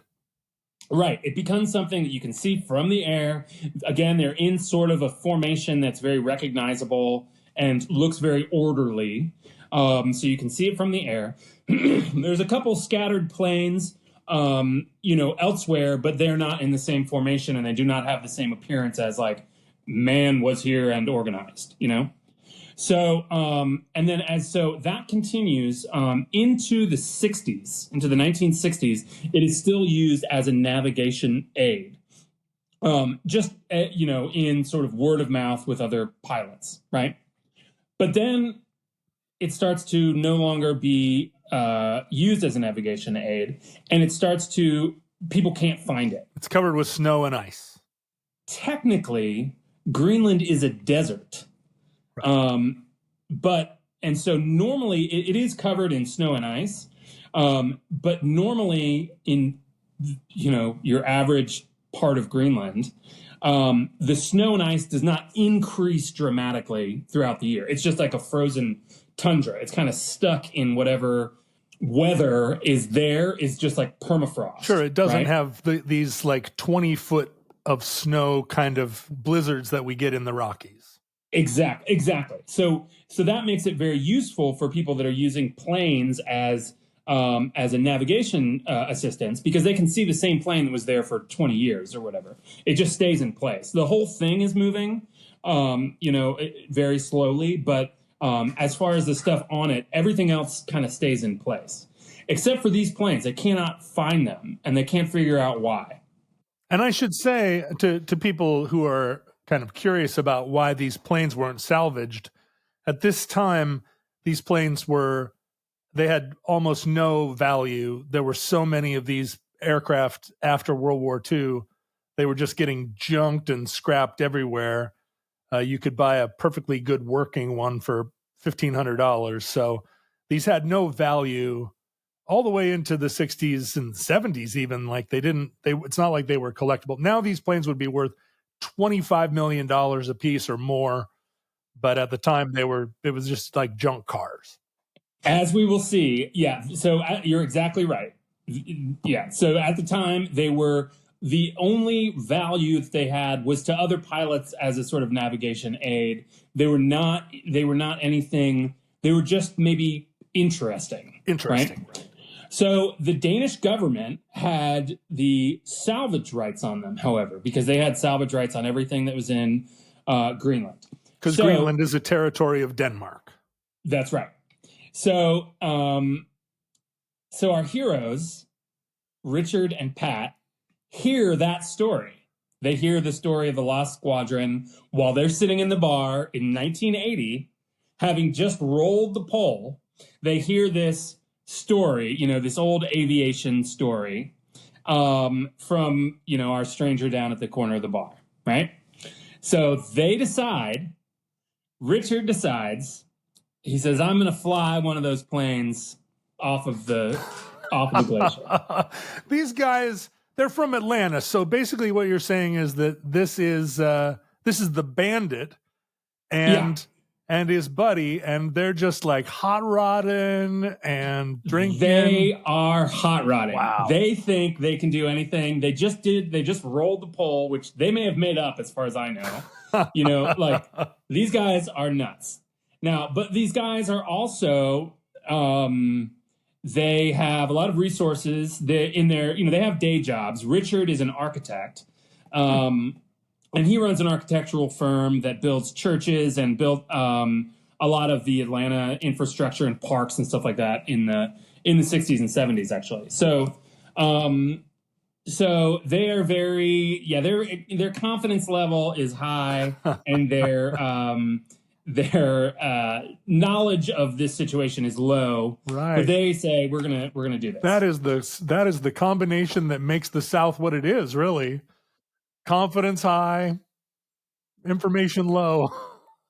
[SPEAKER 3] Right. It becomes something that you can see from the air. Again, they're in sort of a formation that's very recognizable and looks very orderly. So you can see it from the air. There's a couple scattered planes, elsewhere, but they're not in the same formation, and they do not have the same appearance as like man was here and organized, So, so that continues into the 60s, into the 1960s. It is still used as a navigation aid, in sort of word of mouth with other pilots, right? But then it starts to no longer be used as a navigation aid, and people can't find it.
[SPEAKER 4] It's covered with snow and ice.
[SPEAKER 3] Technically, Greenland is a desert. And so normally it is covered in snow and ice. But normally in, your average part of Greenland, the snow and ice does not increase dramatically throughout the year. It's just like a frozen tundra. It's kind of stuck in whatever weather is there, is just like permafrost.
[SPEAKER 4] Sure. It doesn't have these like 20-foot of snow kind of blizzards that we get in the Rockies.
[SPEAKER 3] Exactly. So that makes it very useful for people that are using planes as a navigation assistance, because they can see the same plane that was there for 20 years or whatever. It just stays in place. The whole thing is moving, very slowly, but as far as the stuff on it, everything else kind of stays in place, except for these planes. They cannot find them, and they can't figure out why.
[SPEAKER 4] And I should say to people who are kind of curious about why these planes weren't salvaged, at this time, these planes they had almost no value. There were so many of these aircraft after World War II, they were just getting junked and scrapped everywhere. You could buy a perfectly good working one for $1,500. So these had no value all the way into the 60s and 70s even. Like it's not like they were collectible. Now these planes would be worth $25 million a piece or more. But at the time it was just like junk cars.
[SPEAKER 3] As we will see. Yeah. So you're exactly right. Yeah. So at the time the only value that they had was to other pilots as a sort of navigation aid. They were not anything. They were just maybe interesting.
[SPEAKER 4] Interesting.
[SPEAKER 3] Right? So the Danish government had the salvage rights on them, however, because they had salvage rights on everything that was in Greenland.
[SPEAKER 4] Because Greenland is a territory of Denmark.
[SPEAKER 3] That's right. So our heroes, Richard and Pat, hear that story. They hear the story of the Lost Squadron while they're sitting in the bar in 1980, having just rolled the pole. They hear this story, this old aviation story from, our stranger down at the corner of the bar, right? So Richard decides, he says, I'm going to fly one of those planes off of the Glacier.
[SPEAKER 4] These guys, they're from Atlanta. So basically what you're saying is that this is the bandit and his buddy, and they're just like hot rodding and drinking.
[SPEAKER 3] They are hot rodding.
[SPEAKER 4] Wow.
[SPEAKER 3] They think they can do anything. They just rolled the pole, which they may have made up as far as I know. Like these guys are nuts. Now, but these guys are also, they have a lot of resources. They have day jobs. Richard is an architect. And he runs an architectural firm that builds churches and built a lot of the Atlanta infrastructure and parks and stuff like that in the 60s and 70s, actually. So they are their confidence level is high, and their knowledge of this situation is low.
[SPEAKER 4] Right.
[SPEAKER 3] But they say we're gonna do this.
[SPEAKER 4] That is the combination that makes the South what it is, really. Confidence high, information low.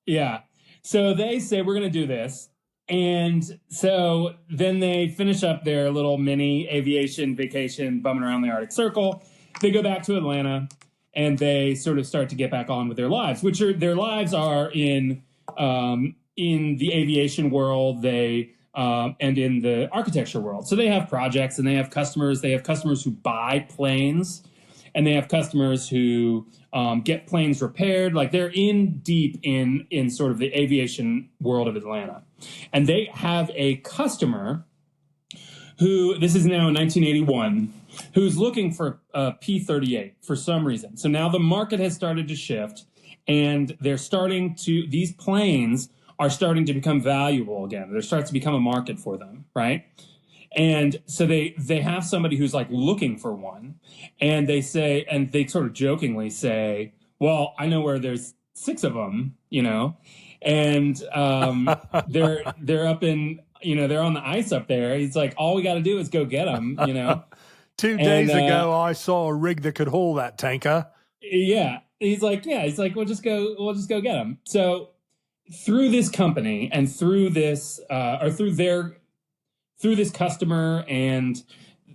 [SPEAKER 3] Yeah. So they say we're going to do this. And so then they finish up their little mini aviation vacation bumming around the Arctic Circle. They go back to Atlanta and they sort of start to get back on with their lives, their lives are in the aviation world, and in the architecture world. So they have projects and they have customers. They have customers who buy planes. And they have customers who get planes repaired. Like they're deep in sort of the aviation world of Atlanta. And they have a customer who, this is now in 1981, who's looking for a P-38 for some reason. So now the market has started to shift, and these planes are starting to become valuable again. There starts to become a market for them, right? And so they have somebody who's like looking for one, and they sort of jokingly say, well, I know where there's 6 of them, and they're up in, they're on the ice up there. He's like, all we got to do is go get them,
[SPEAKER 4] 2 days ago, I saw a rig that could hold that tanker.
[SPEAKER 3] Yeah. He's like, we'll just go get them. So through this company and through this, through this customer, and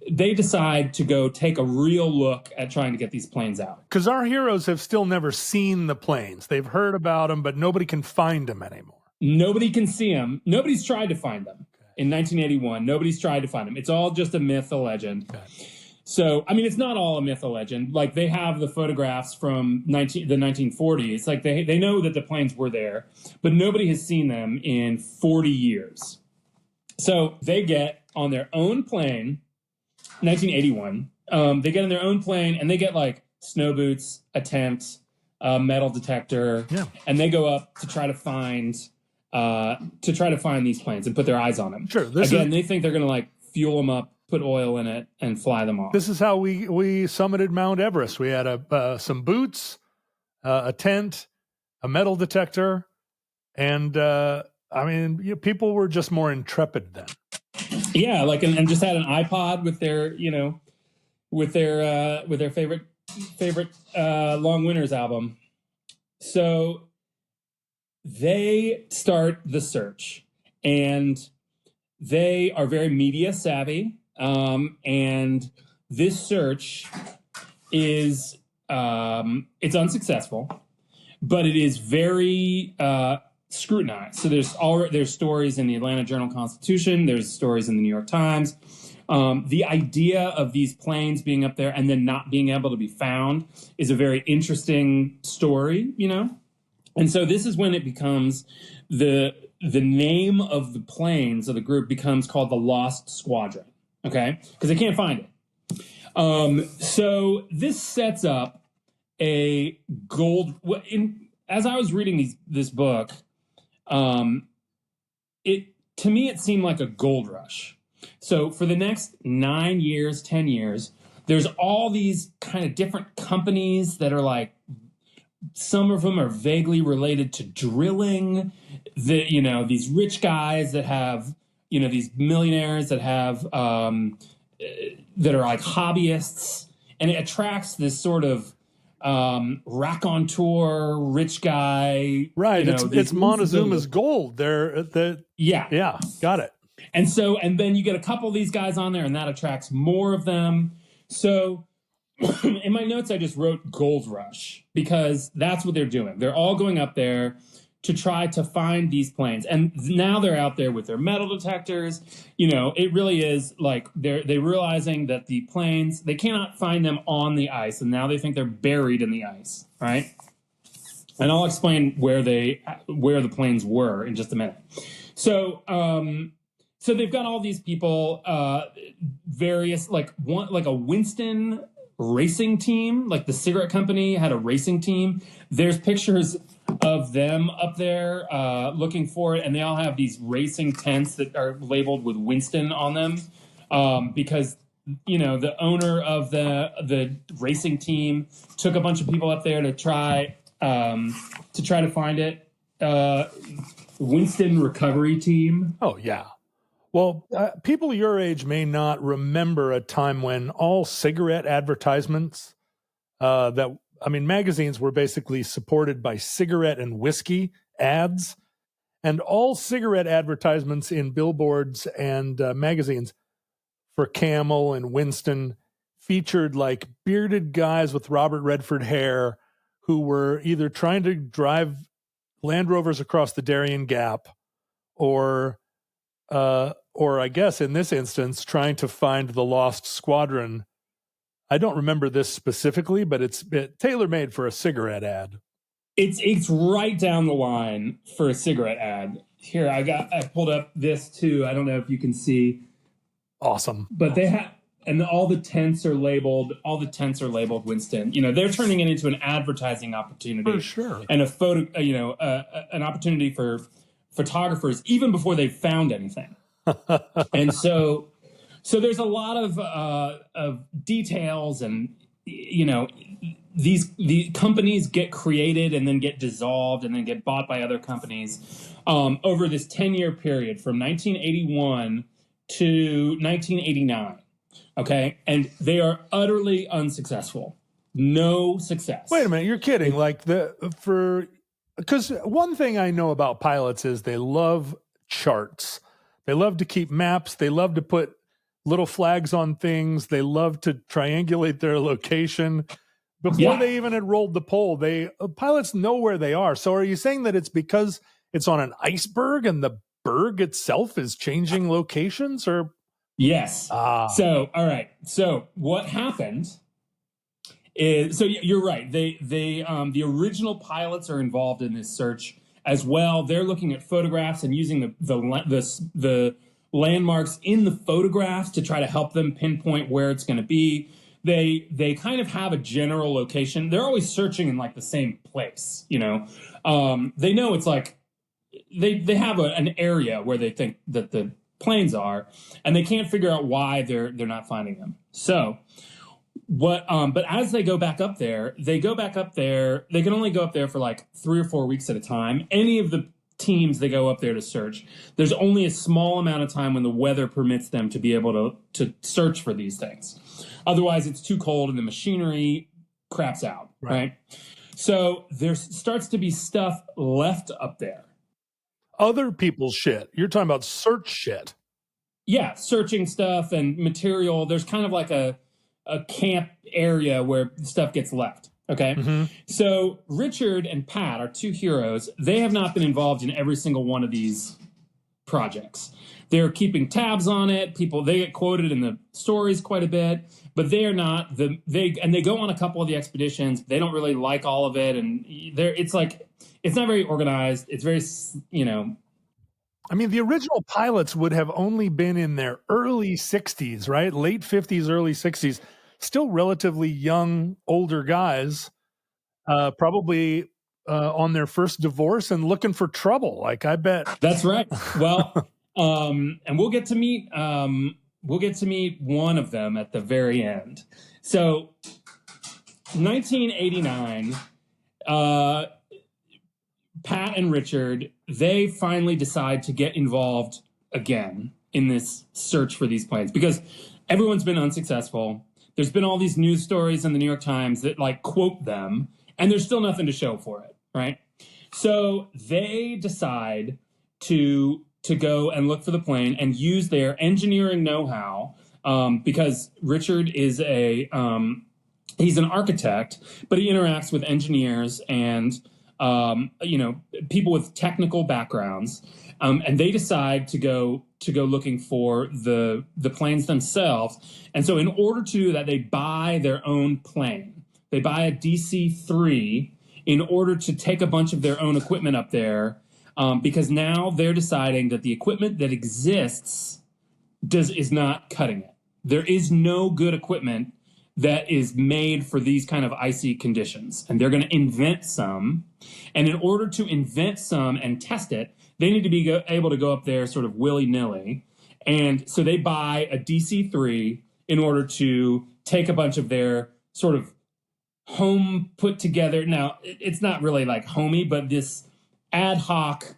[SPEAKER 3] they decide to go take a real look at trying to get these planes out.
[SPEAKER 4] Because our heroes have still never seen the planes. They've heard about them, but nobody can find them anymore.
[SPEAKER 3] Nobody can see them. Nobody's tried to find them. In 1981, nobody's tried to find them. It's all just a myth, a legend. Okay. So, I mean, it's not all a myth, a legend. Like, they have the photographs from the 1940s. Like, they know that the planes were there, but nobody has seen them in 40 years. So they get on their own plane, 1981. They get on their own plane, and they get like snow boots, a tent, a metal detector, and they go up to try to find these planes and put their eyes on them.
[SPEAKER 4] Sure.
[SPEAKER 3] They think they're going to like fuel them up, put oil in it, and fly them off.
[SPEAKER 4] This is how we summited Mount Everest. We had some boots, a tent, a metal detector, and people were just more intrepid then.
[SPEAKER 3] Yeah, and just had an iPod with their, with their favorite Long Winters album. So they start the search, and they are very media savvy. And this search is it's unsuccessful, but it is very scrutinized. So there's stories in the Atlanta Journal-Constitution. There's stories in the New York Times. The idea of these planes being up there and then not being able to be found is a very interesting story, you know? And so this is when it becomes the name of the planes of the group becomes called the Lost Squadron, okay? Because they can't find it. So this sets up a as I was reading this book, to me it seemed like a gold rush. So for the next 9 years, 10 years, there's all these kind of different companies that are like, some of them are vaguely related to drilling. These rich guys that have, these millionaires that have, that are like hobbyists, and it attracts this sort of raconteur rich guy.
[SPEAKER 4] Right. It's Montezuma's gold. Yeah, got it.
[SPEAKER 3] And then you get a couple of these guys on there, and that attracts more of them. So in my notes, I just wrote Gold Rush because that's what they're doing. They're all going up there to try to find these planes. And now they're out there with their metal detectors. It really is like they're realizing that the planes, they cannot find them on the ice. And now they think they're buried in the ice, right? And I'll explain where the planes were in just a minute. So they've got all these people, various, like a Winston racing team, like the cigarette company had a racing team. There's pictures of them up there looking for it, and they all have these racing tents that are labeled with Winston on them because the owner of the racing team took a bunch of people up there to try to find it. Winston Recovery Team.
[SPEAKER 4] Oh yeah. Well, people your age may not remember a time when all cigarette advertisements magazines were basically supported by cigarette and whiskey ads, and all cigarette advertisements in billboards and magazines for Camel and Winston featured like bearded guys with Robert Redford hair who were either trying to drive Land Rovers across the Darien Gap or I guess in this instance, trying to find the lost squadron. I don't remember this specifically, but it's tailor-made for a cigarette ad.
[SPEAKER 3] It's right down the line for a cigarette ad. Here, I pulled up this too. I don't know if you can see.
[SPEAKER 4] Awesome.
[SPEAKER 3] But they have, and all the tents are labeled Winston. They're turning it into an advertising opportunity.
[SPEAKER 4] For sure.
[SPEAKER 3] And a photo, an opportunity for photographers even before they've found anything. And so there's a lot of details, and the companies get created and then get dissolved and then get bought by other companies over this 10-year period from 1981 to 1989. Okay, and they are utterly unsuccessful. No success.
[SPEAKER 4] Wait a minute, you're kidding? Because one thing I know about pilots is they love charts. They love to keep maps. They love to put little flags on things. They love to triangulate their location. Before they even had rolled the pole, pilots know where they are. So are you saying that it's because it's on an iceberg and the berg itself is changing locations? Or
[SPEAKER 3] yes. So, all right. So what happened is, so you're right. The original pilots are involved in this search as well. They're looking at photographs and using the landmarks in the photographs to try to help them pinpoint where it's going to be. They kind of have a general location. They're always searching in like the same place, They know it's like they have an area where they think that the planes are, and they can't figure out why they're not finding them. So but as they go back up there, they can only go up there for like 3 or 4 weeks at a time. Any of the teams that go up there to search. There's only a small amount of time when the weather permits them to be able to search for these things. Otherwise, it's too cold and the machinery craps out, right? So there starts to be stuff left up there.
[SPEAKER 4] Other people's shit. You're talking about search shit.
[SPEAKER 3] Yeah, searching stuff and material. There's kind of like a camp area where stuff gets left. Okay. Mm-hmm. So Richard and Pat, our two heroes, they have not been involved in every single one of these projects. They're keeping tabs on it. They get quoted in the stories quite a bit, but they are not they go on a couple of the expeditions. They don't really like all of it. And it's not very organized. It's very,
[SPEAKER 4] I mean, the original pilots would have only been in their early 60s, right? Late 50s, early 60s. Still relatively young, older guys, probably on their first divorce and looking for trouble. Like, I bet.
[SPEAKER 3] That's right. Well, and we'll get to meet one of them at the very end. So, 1989, Pat and Richard, they finally decide to get involved again in this search for these planes because everyone's been unsuccessful. There's been all these news stories in the New York Times that quote them, and there's still nothing to show for it, right? So they decide to go and look for the plane and use their engineering know-how because Richard is he's an architect, but he interacts with engineers and people with technical backgrounds, and they decide to go looking for the planes themselves. And so in order to do that, they buy their own plane. They buy a DC-3 in order to take a bunch of their own equipment up there, because now they're deciding that the equipment that exists is not cutting it. There is no good equipment that is made for these kind of icy conditions, and they're going to invent some. And in order to invent some and test it, they need to be able to go up there sort of willy-nilly. And so they buy a DC-3 in order to take a bunch of their sort of home put together. Now, it's not really like homey, but this ad hoc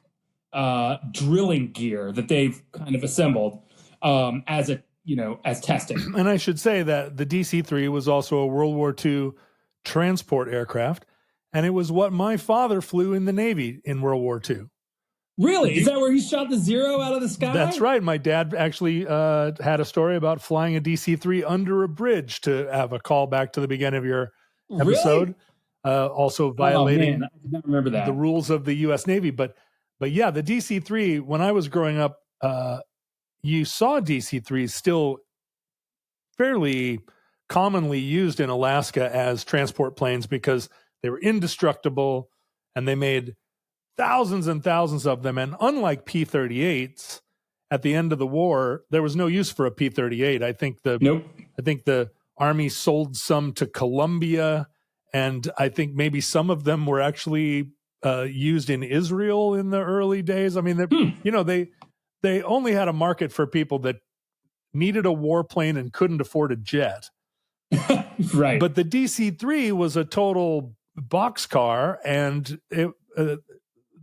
[SPEAKER 3] drilling gear that they've kind of assembled as testing.
[SPEAKER 4] And I should say that the DC-3 was also a World War II transport aircraft, and it was what my father flew in the Navy in World War II.
[SPEAKER 3] Really? Is that where he shot the Zero out of the sky?
[SPEAKER 4] That's right. My dad actually had a story about flying a DC-3 under a bridge, to have a call back to the beginning of your episode. Really? Also violating
[SPEAKER 3] I did not remember that.
[SPEAKER 4] the rules of the U.S. Navy. But yeah, the DC-3, when I was growing up, you saw DC-3s still fairly commonly used in Alaska as transport planes because they were indestructible and they made thousands and thousands of them. And unlike P-38s, at the end of the war, there was no use for a P-38. I think the Army sold some to Colombia, and I think maybe some of them were actually used in Israel in the early days. I mean, they only had a market for people that needed a warplane and couldn't afford a jet.
[SPEAKER 3] Right.
[SPEAKER 4] But the DC-3 was a total boxcar, and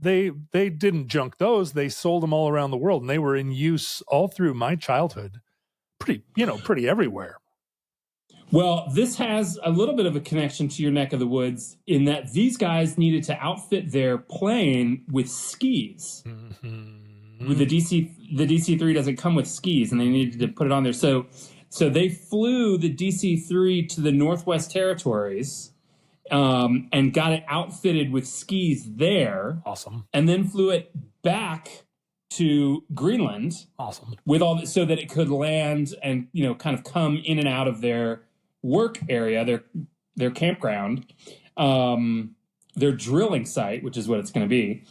[SPEAKER 4] they didn't junk those. They sold them all around the world, and they were in use all through my childhood. Pretty everywhere.
[SPEAKER 3] Well, this has a little bit of a connection to your neck of the woods in that these guys needed to outfit their plane with skis. Mm-hmm. With the DC-3 doesn't come with skis, and they needed to put it on there. So they flew the DC-3 to the Northwest Territories, and got it outfitted with skis there.
[SPEAKER 4] Awesome.
[SPEAKER 3] And then flew it back to Greenland.
[SPEAKER 4] Awesome.
[SPEAKER 3] With all this, so that it could land and kind of come in and out of their work area, their campground, their drilling site, which is what it's going to be.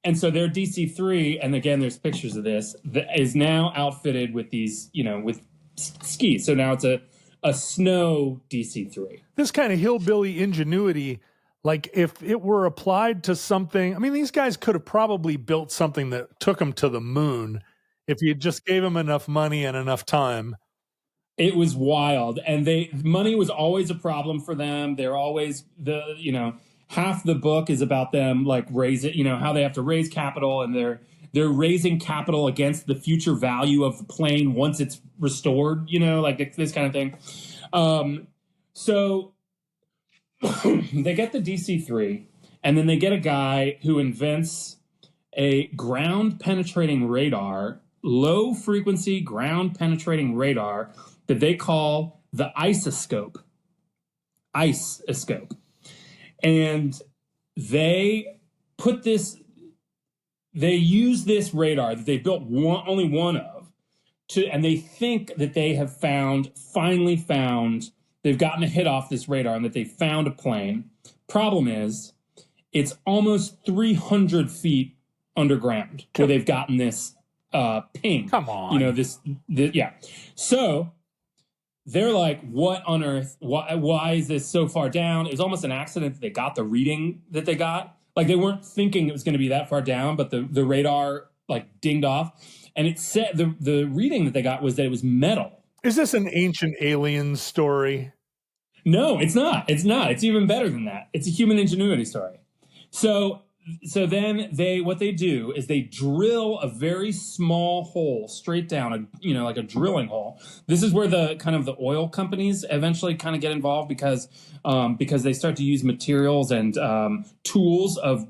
[SPEAKER 3] And so their DC-3, and again, there's pictures of this, that is now outfitted with these, with skis. So now it's a snow DC-3.
[SPEAKER 4] This kind of hillbilly ingenuity, like if it were applied to something, I mean, these guys could have probably built something that took them to the moon if you just gave them enough money and enough time.
[SPEAKER 3] It was wild. And money was always a problem for them. They're always half the book is about them like how they have to raise capital, and they're raising capital against the future value of the plane once it's restored, like this kind of thing. So they get the DC-3, and then they get a guy who invents a ground-penetrating radar, low-frequency ground-penetrating radar that they call the ICE-scope. ICE-scope. And they use this radar that they built only one of, and they think that they have finally found, they've gotten a hit off this radar and that they found a plane. Problem is, it's almost 300 feet underground where they've gotten this ping.
[SPEAKER 4] Come on.
[SPEAKER 3] Yeah. So they're like, what on earth? Why is this so far down? It was almost an accident that they got the reading that they got. Like, they weren't thinking it was going to be that far down, but the radar like dinged off. And it said the reading that they got was that it was metal. Is
[SPEAKER 4] this an Ancient Aliens story?
[SPEAKER 3] No, it's not. It's not. It's even better than that. It's a human ingenuity story. So then what they do is they drill a very small hole straight down, like a drilling hole. This is where the oil companies eventually kind of get involved because they start to use materials and tools of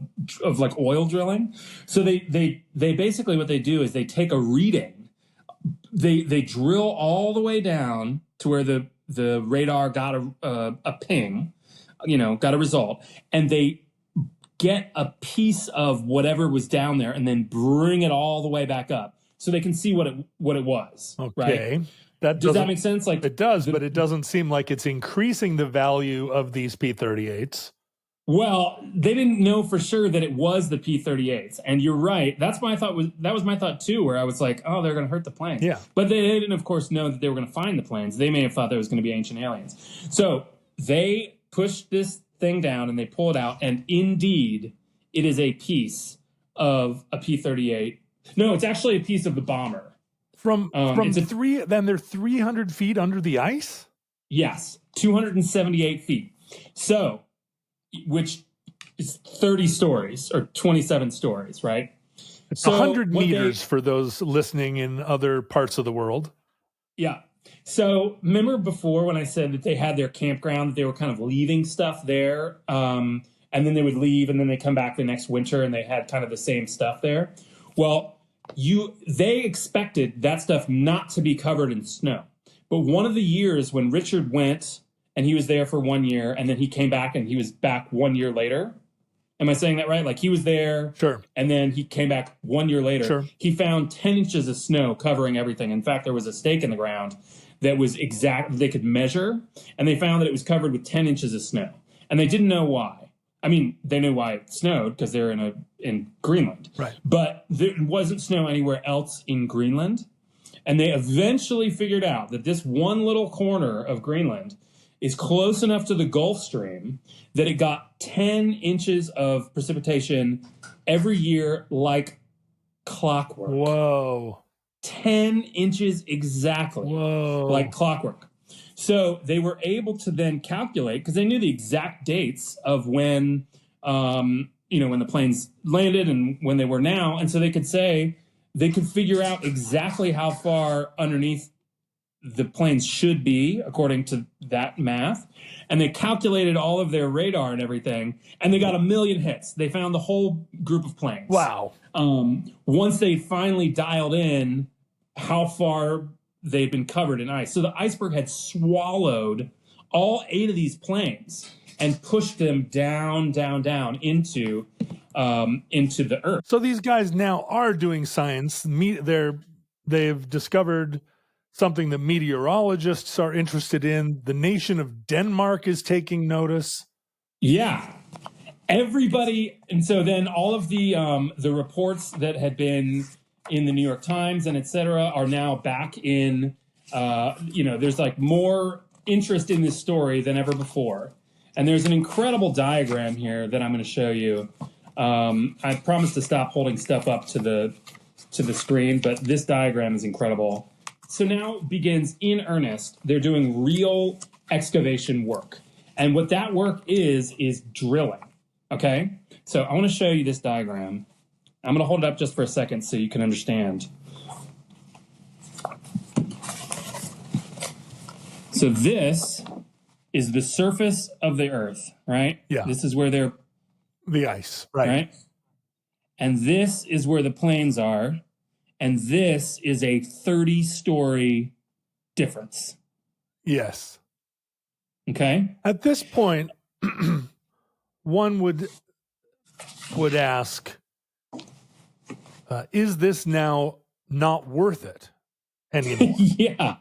[SPEAKER 3] like oil drilling. So they basically, what they do is they take a reading. They drill all the way down to where the radar got a ping, got a result, and they get a piece of whatever was down there and then bring it all the way back up so they can see what it was.
[SPEAKER 4] Okay.
[SPEAKER 3] Right? Does that make sense? Like,
[SPEAKER 4] it does, but it doesn't seem like it's increasing the value of these P-38s.
[SPEAKER 3] Well, they didn't know for sure that it was the P-38s. And you're right. That was my thought too, where I was like, oh, they're going to hurt the planes.
[SPEAKER 4] Yeah.
[SPEAKER 3] But they didn't, of course, know that they were going to find the planes. They may have thought there was going to be ancient aliens. So they pushed this thing down and they pull it out, and indeed it is a piece of a P-38. No, it's actually a piece of the bomber.
[SPEAKER 4] Then they're 300 feet under the ice?
[SPEAKER 3] Yes, 278 feet. So, which is 30 stories or 27 stories, right?
[SPEAKER 4] It's 100 meters for those listening in other parts of the world.
[SPEAKER 3] Yeah. So remember before when I said that they had their campground, that they were kind of leaving stuff there, and then they would leave and then they come back the next winter and they had kind of the same stuff there? Well, they expected that stuff not to be covered in snow. But one of the years when Richard went and he was there for 1 year and then he came back and he was back 1 year later. Am I saying that right? Like, he was there,
[SPEAKER 4] sure,
[SPEAKER 3] and then he came back 1 year later.
[SPEAKER 4] Sure.
[SPEAKER 3] He found 10 inches of snow covering everything. In fact, there was a stake in the ground that was exact, they could measure, and they found that it was covered with 10 inches of snow. And they didn't know why. I mean, they knew why it snowed because they're in Greenland.
[SPEAKER 4] Right.
[SPEAKER 3] But there wasn't snow anywhere else in Greenland. And they eventually figured out that this one little corner of Greenland is close enough to the Gulf Stream that it got 10 inches of precipitation every year like clockwork.
[SPEAKER 4] Whoa.
[SPEAKER 3] 10 inches exactly.
[SPEAKER 4] Whoa.
[SPEAKER 3] Like clockwork. So they were able to then calculate, because they knew the exact dates of when, when the planes landed and when they were now. And so they could figure out exactly how far underneath the planes should be according to that math. And they calculated all of their radar and everything, and they got 1 million hits. They found the whole group of planes.
[SPEAKER 4] Wow.
[SPEAKER 3] Once they finally dialed in how far they'd been covered in ice. So the iceberg had swallowed all 8 of these planes and pushed them down, down, down into the earth.
[SPEAKER 4] So these guys now are doing science. They've discovered something that meteorologists are interested in. The nation of Denmark is taking notice.
[SPEAKER 3] Yeah. Everybody, and so then all of the reports that had been in the New York Times and et cetera are now back in, there's like more interest in this story than ever before. And there's an incredible diagram here that I'm going to show you. I promised to stop holding stuff up to the screen, but this diagram is incredible. So now begins in earnest. They're doing real excavation work. And what that work is drilling. Okay? So I want to show you this diagram. I'm going to hold it up just for a second so you can understand. So this is the surface of the Earth, right?
[SPEAKER 4] Yeah.
[SPEAKER 3] This is where they're...
[SPEAKER 4] The ice, right?
[SPEAKER 3] And this is where the plains are. And this is a 30-story difference.
[SPEAKER 4] Yes.
[SPEAKER 3] Okay?
[SPEAKER 4] At this point, one would ask, is this now not worth it anymore?
[SPEAKER 3] Yeah.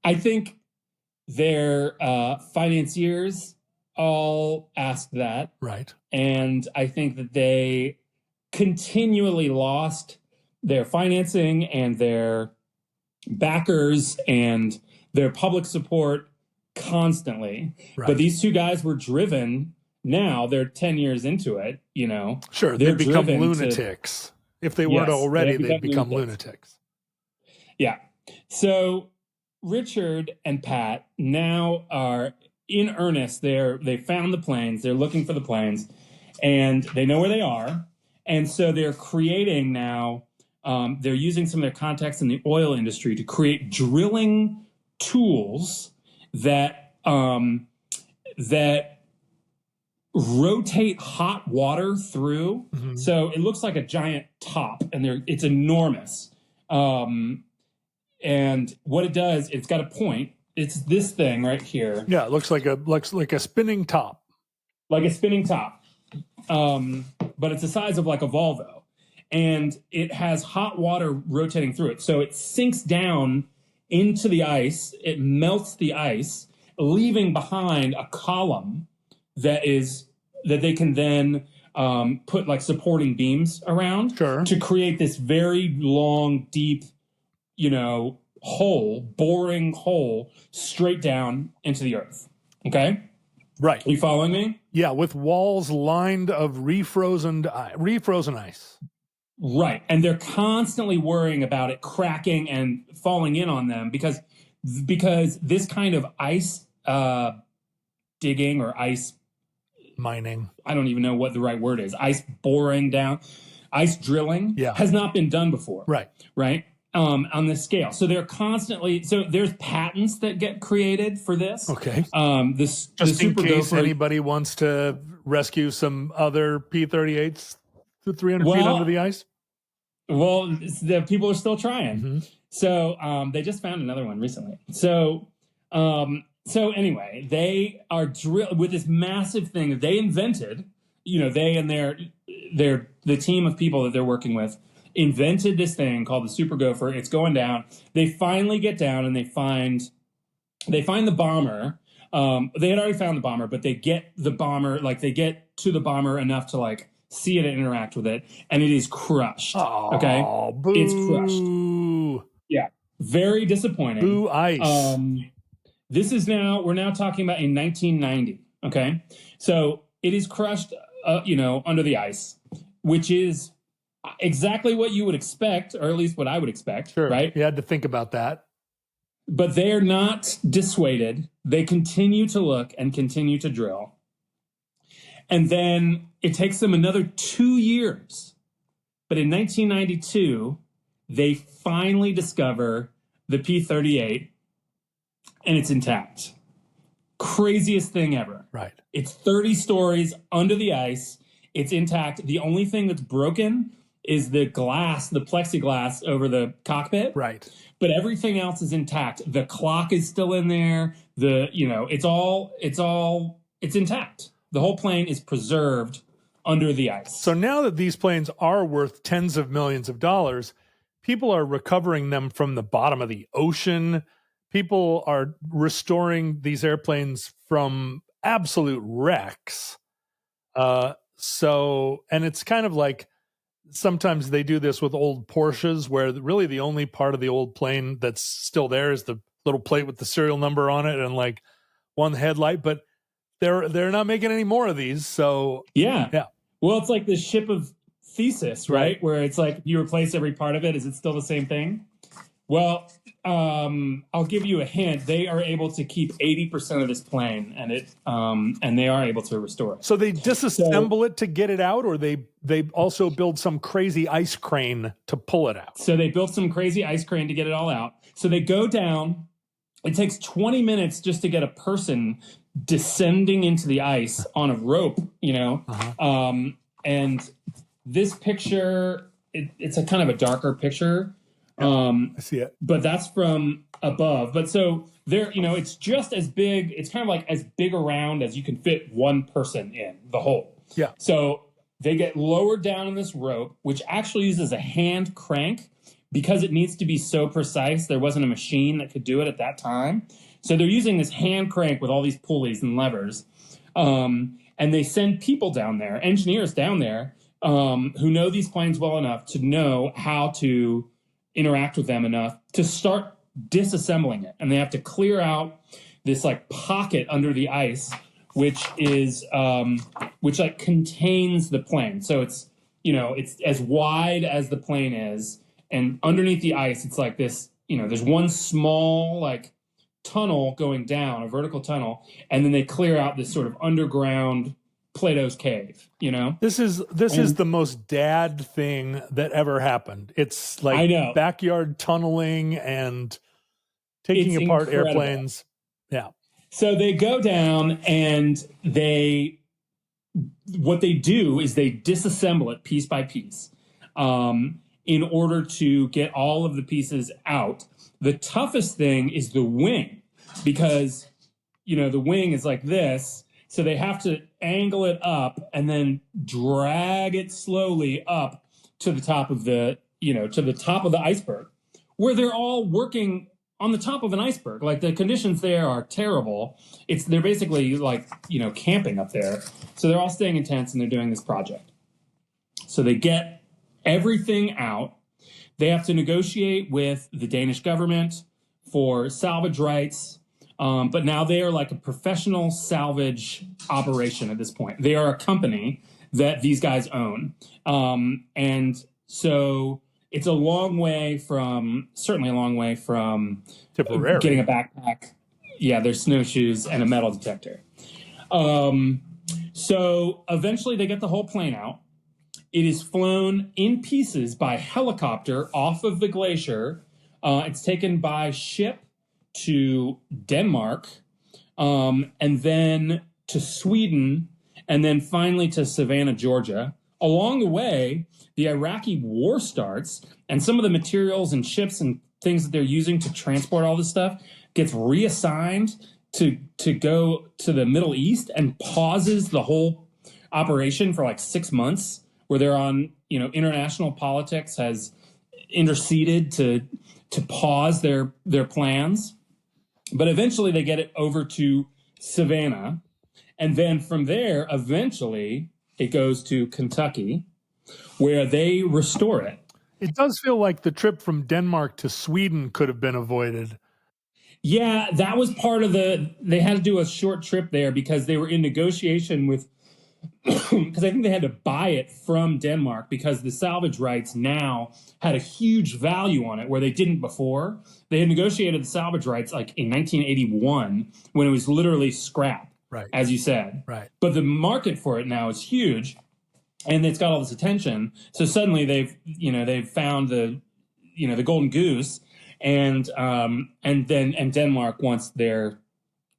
[SPEAKER 3] I think their financiers all asked that.
[SPEAKER 4] Right.
[SPEAKER 3] And I think that they continually lost their financing and their backers and their public support constantly.
[SPEAKER 4] Right.
[SPEAKER 3] But these two guys were driven. Now they're 10 years into it, you know.
[SPEAKER 4] Sure,
[SPEAKER 3] they're
[SPEAKER 4] they become
[SPEAKER 3] driven
[SPEAKER 4] lunatics. If they weren't already, they'd become lunatics.
[SPEAKER 3] Yeah. So Richard and Pat now are in earnest. They found the planes. They're looking for the planes, and they know where they are. And so they're creating now. They're using some of their contacts in the oil industry to create drilling tools that rotate hot water through. Mm-hmm. So it looks like a giant top, and it's enormous. And what it does, it's got a point. It's this thing right here.
[SPEAKER 4] Yeah, it looks like a spinning top.
[SPEAKER 3] Like a spinning top. But it's the size of like a Volvo. And it has hot water rotating through it. So it sinks down into the ice. It melts the ice, leaving behind a column that they can then put like supporting beams around.
[SPEAKER 4] Sure.
[SPEAKER 3] To create this very long, deep, boring hole straight down into the earth. Okay?
[SPEAKER 4] Right.
[SPEAKER 3] Are you following me?
[SPEAKER 4] Yeah, with walls lined of refrozen ice.
[SPEAKER 3] Right. And they're constantly worrying about it cracking and falling in on them because this kind of ice digging or ice
[SPEAKER 4] mining,
[SPEAKER 3] I don't even know what the right word is, ice boring down, ice drilling has not been done before.
[SPEAKER 4] Right.
[SPEAKER 3] Right. On this scale. So they're constantly, there's patents that get created for this.
[SPEAKER 4] Okay.
[SPEAKER 3] Just
[SPEAKER 4] in case anybody wants to rescue some other P-38s to 300 feet under the ice.
[SPEAKER 3] Well, the people are still trying. Mm-hmm. So they just found another one recently. So anyway, they are drilled with this massive thing that they invented. They and the team of people that they're working with invented this thing called the Super Gopher. It's going down. They finally get down and they find the bomber. They had already found the bomber, but they get the bomber, they get to the bomber enough to see it and interact with it, and it is crushed.
[SPEAKER 4] Oh,
[SPEAKER 3] okay,
[SPEAKER 4] boo.
[SPEAKER 3] It's crushed. Yeah, very disappointing.
[SPEAKER 4] Boo ice.
[SPEAKER 3] We're now talking about in 1990. Okay, so it is crushed, under the ice, which is exactly what you would expect, or at least what I would expect.
[SPEAKER 4] Sure.
[SPEAKER 3] Right?
[SPEAKER 4] You had to think about that.
[SPEAKER 3] But they are not dissuaded. They continue to look and continue to drill. And then it takes them another 2 years. But in 1992, they finally discover the P-38, and it's intact. Craziest thing ever.
[SPEAKER 4] Right.
[SPEAKER 3] It's 30 stories under the ice. It's intact. The only thing that's broken is the plexiglass over the cockpit.
[SPEAKER 4] Right.
[SPEAKER 3] But everything else is intact. The clock is still in there. It's intact. The whole plane is preserved under the ice.
[SPEAKER 4] So now that these planes are worth tens of millions of dollars, people are recovering them from the bottom of the ocean. People are restoring these airplanes from absolute wrecks. And it's kind of like sometimes they do this with old Porsches where really the only part of the old plane that's still there is the little plate with the serial number on it and one headlight, but they're not making any more of these. So yeah.
[SPEAKER 3] Well, it's like the ship of Theseus, right? Where it's like you replace every part of it. Is it still the same thing? Well, I'll give you a hint. They are able to keep 80% of this plane, and they are able to restore it.
[SPEAKER 4] So they disassemble it to get it out, or they also build some crazy ice crane to pull it out?
[SPEAKER 3] So they built some crazy ice crane to get it all out. So they go down. It takes 20 minutes just to get a person descending into the ice on a rope, and this picture, it's a kind of a darker picture.
[SPEAKER 4] I see it.
[SPEAKER 3] But that's from above. But so there, it's just as big. It's kind of like as big around as you can fit one person in the hole.
[SPEAKER 4] Yeah.
[SPEAKER 3] So they get lowered down in this rope, which actually uses a hand crank because it needs to be so precise. There wasn't a machine that could do it at that time. So they're using this hand crank with all these pulleys and levers. And they send people down there, engineers down there, who know these planes well enough to know how to interact with them enough to start disassembling it. And they have to clear out this like pocket under the ice, which is which like contains the plane. So it's it's as wide as the plane is, and underneath the ice it's like this, there's one small like tunnel going down, a vertical tunnel, and then they clear out this sort of underground Plato's cave,
[SPEAKER 4] This is the most dad thing that ever happened. It's like
[SPEAKER 3] I know.
[SPEAKER 4] Backyard tunneling and taking
[SPEAKER 3] It's
[SPEAKER 4] apart
[SPEAKER 3] incredible.
[SPEAKER 4] airplanes. Yeah.
[SPEAKER 3] So they go down and what they do is they disassemble it piece by piece in order to get all of the pieces out. The toughest thing is the wing because, the wing is like this. So they have to angle it up and then drag it slowly up to the top of the iceberg, where they're all working on the top of an iceberg. Like the conditions there are terrible. They're basically like, camping up there. So they're all staying in tents and they're doing this project. So they get everything out. They have to negotiate with the Danish government for salvage rights. But now they are like a professional salvage operation at this point. They are a company that these guys own. And so it's certainly a long way from
[SPEAKER 4] Tipperary.
[SPEAKER 3] Getting a backpack. Yeah, there's snowshoes and a metal detector. So eventually they get the whole plane out. It is flown in pieces by helicopter off of the Glacier. It's taken by ship to Denmark, and then to Sweden, and then finally to Savannah, Georgia. Along the way, the Iraqi war starts, and some of the materials and ships and things that they're using to transport all this stuff gets reassigned to go to the Middle East and pauses the whole operation for like 6 months, where they're on, international politics has interceded to pause their plans. But eventually they get it over to Savannah. And then from there, eventually it goes to Kentucky, where they restore it.
[SPEAKER 4] It does feel like the trip from Denmark to Sweden could have been avoided.
[SPEAKER 3] Yeah, that was part of they had to do a short trip there because they were in negotiation with, because I think they had to buy it from Denmark because the salvage rights now had a huge value on it where they didn't before. They had negotiated the salvage rights like in 1981 when it was literally scrap,
[SPEAKER 4] right,
[SPEAKER 3] as you said.
[SPEAKER 4] Right.
[SPEAKER 3] But the market for it now is huge, and it's got all this attention. So suddenly they've found the golden goose, and Denmark wants their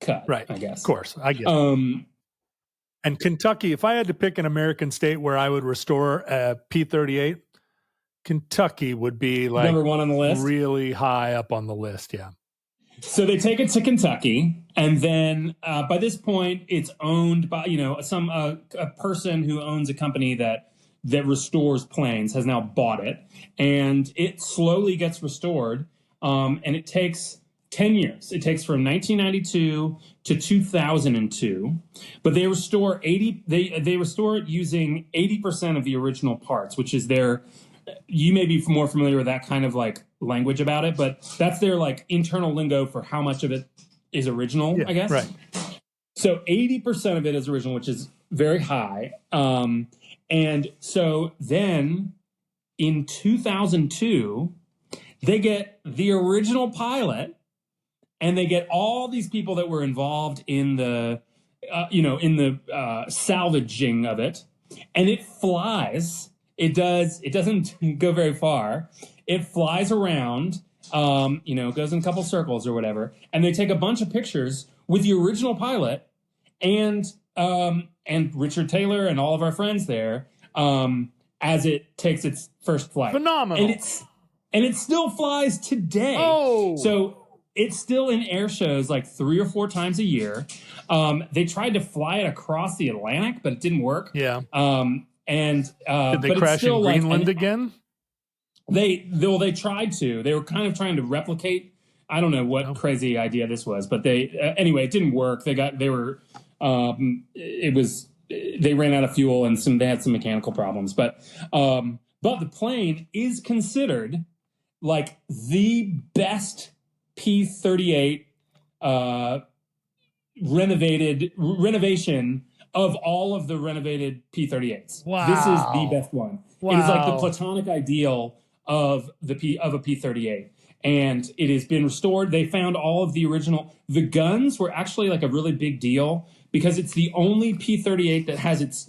[SPEAKER 3] cut.
[SPEAKER 4] Right.
[SPEAKER 3] I guess.
[SPEAKER 4] Of course, I get it. And Kentucky, if I had to pick an American state where I would restore a P-38, Kentucky would be like
[SPEAKER 3] number one on the list,
[SPEAKER 4] really high up on the list. Yeah.
[SPEAKER 3] So they take it to Kentucky, and then by this point, it's owned by a person who owns a company that restores planes has now bought it, and it slowly gets restored, and it takes 10 years. It takes from 1992 to 2002, but they restore They restore it using 80% of the original parts, which is you may be more familiar with that kind of like language about it, but that's their like internal lingo for how much of it is original, I guess.
[SPEAKER 4] Right.
[SPEAKER 3] So 80% of it is original, which is very high. And so then in 2002, They get the original pilot, and they get all these people that were involved in the, salvaging of it, and it flies. It doesn't go very far. It flies around, goes in a couple circles or whatever, and they take a bunch of pictures with the original pilot and Richard Taylor and all of our friends there, as it takes its first flight.
[SPEAKER 4] Phenomenal.
[SPEAKER 3] And it still flies today.
[SPEAKER 4] Oh.
[SPEAKER 3] So it's still in air shows like 3 or 4 times a year. They tried to fly it across the Atlantic, but it didn't work.
[SPEAKER 4] Yeah.
[SPEAKER 3] Did
[SPEAKER 4] they crash in Greenland again?
[SPEAKER 3] They tried to. They were kind of trying to replicate. I don't know what crazy idea this was, but anyway, it didn't work. They ran out of fuel and they had some mechanical problems. But the plane is considered like the best P-38 renovation of all of the renovated P-38s.
[SPEAKER 4] Wow.
[SPEAKER 3] This is the best one.
[SPEAKER 4] Wow.
[SPEAKER 3] It is like the platonic ideal of a P-38. And it has been restored. They found all of the original. The guns were actually like a really big deal because it's the only P-38 that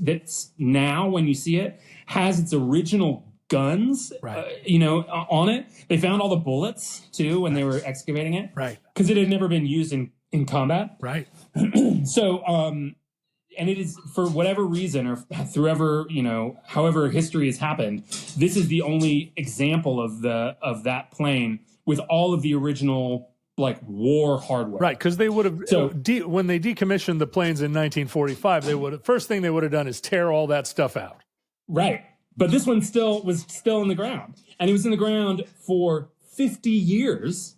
[SPEAKER 3] that's now, when you see it, has its original guns, on it. They found all the bullets too when they were excavating it,
[SPEAKER 4] right?
[SPEAKER 3] Because it had never been used in combat,
[SPEAKER 4] right?
[SPEAKER 3] So, and it is, for whatever reason or however history has happened, this is the only example of that plane with all of the original like war hardware,
[SPEAKER 4] right? Because they would have when they decommissioned the planes in 1945, first thing they would have done is tear all that stuff out,
[SPEAKER 3] right? But this one was still in the ground. And it was in the ground for 50 years,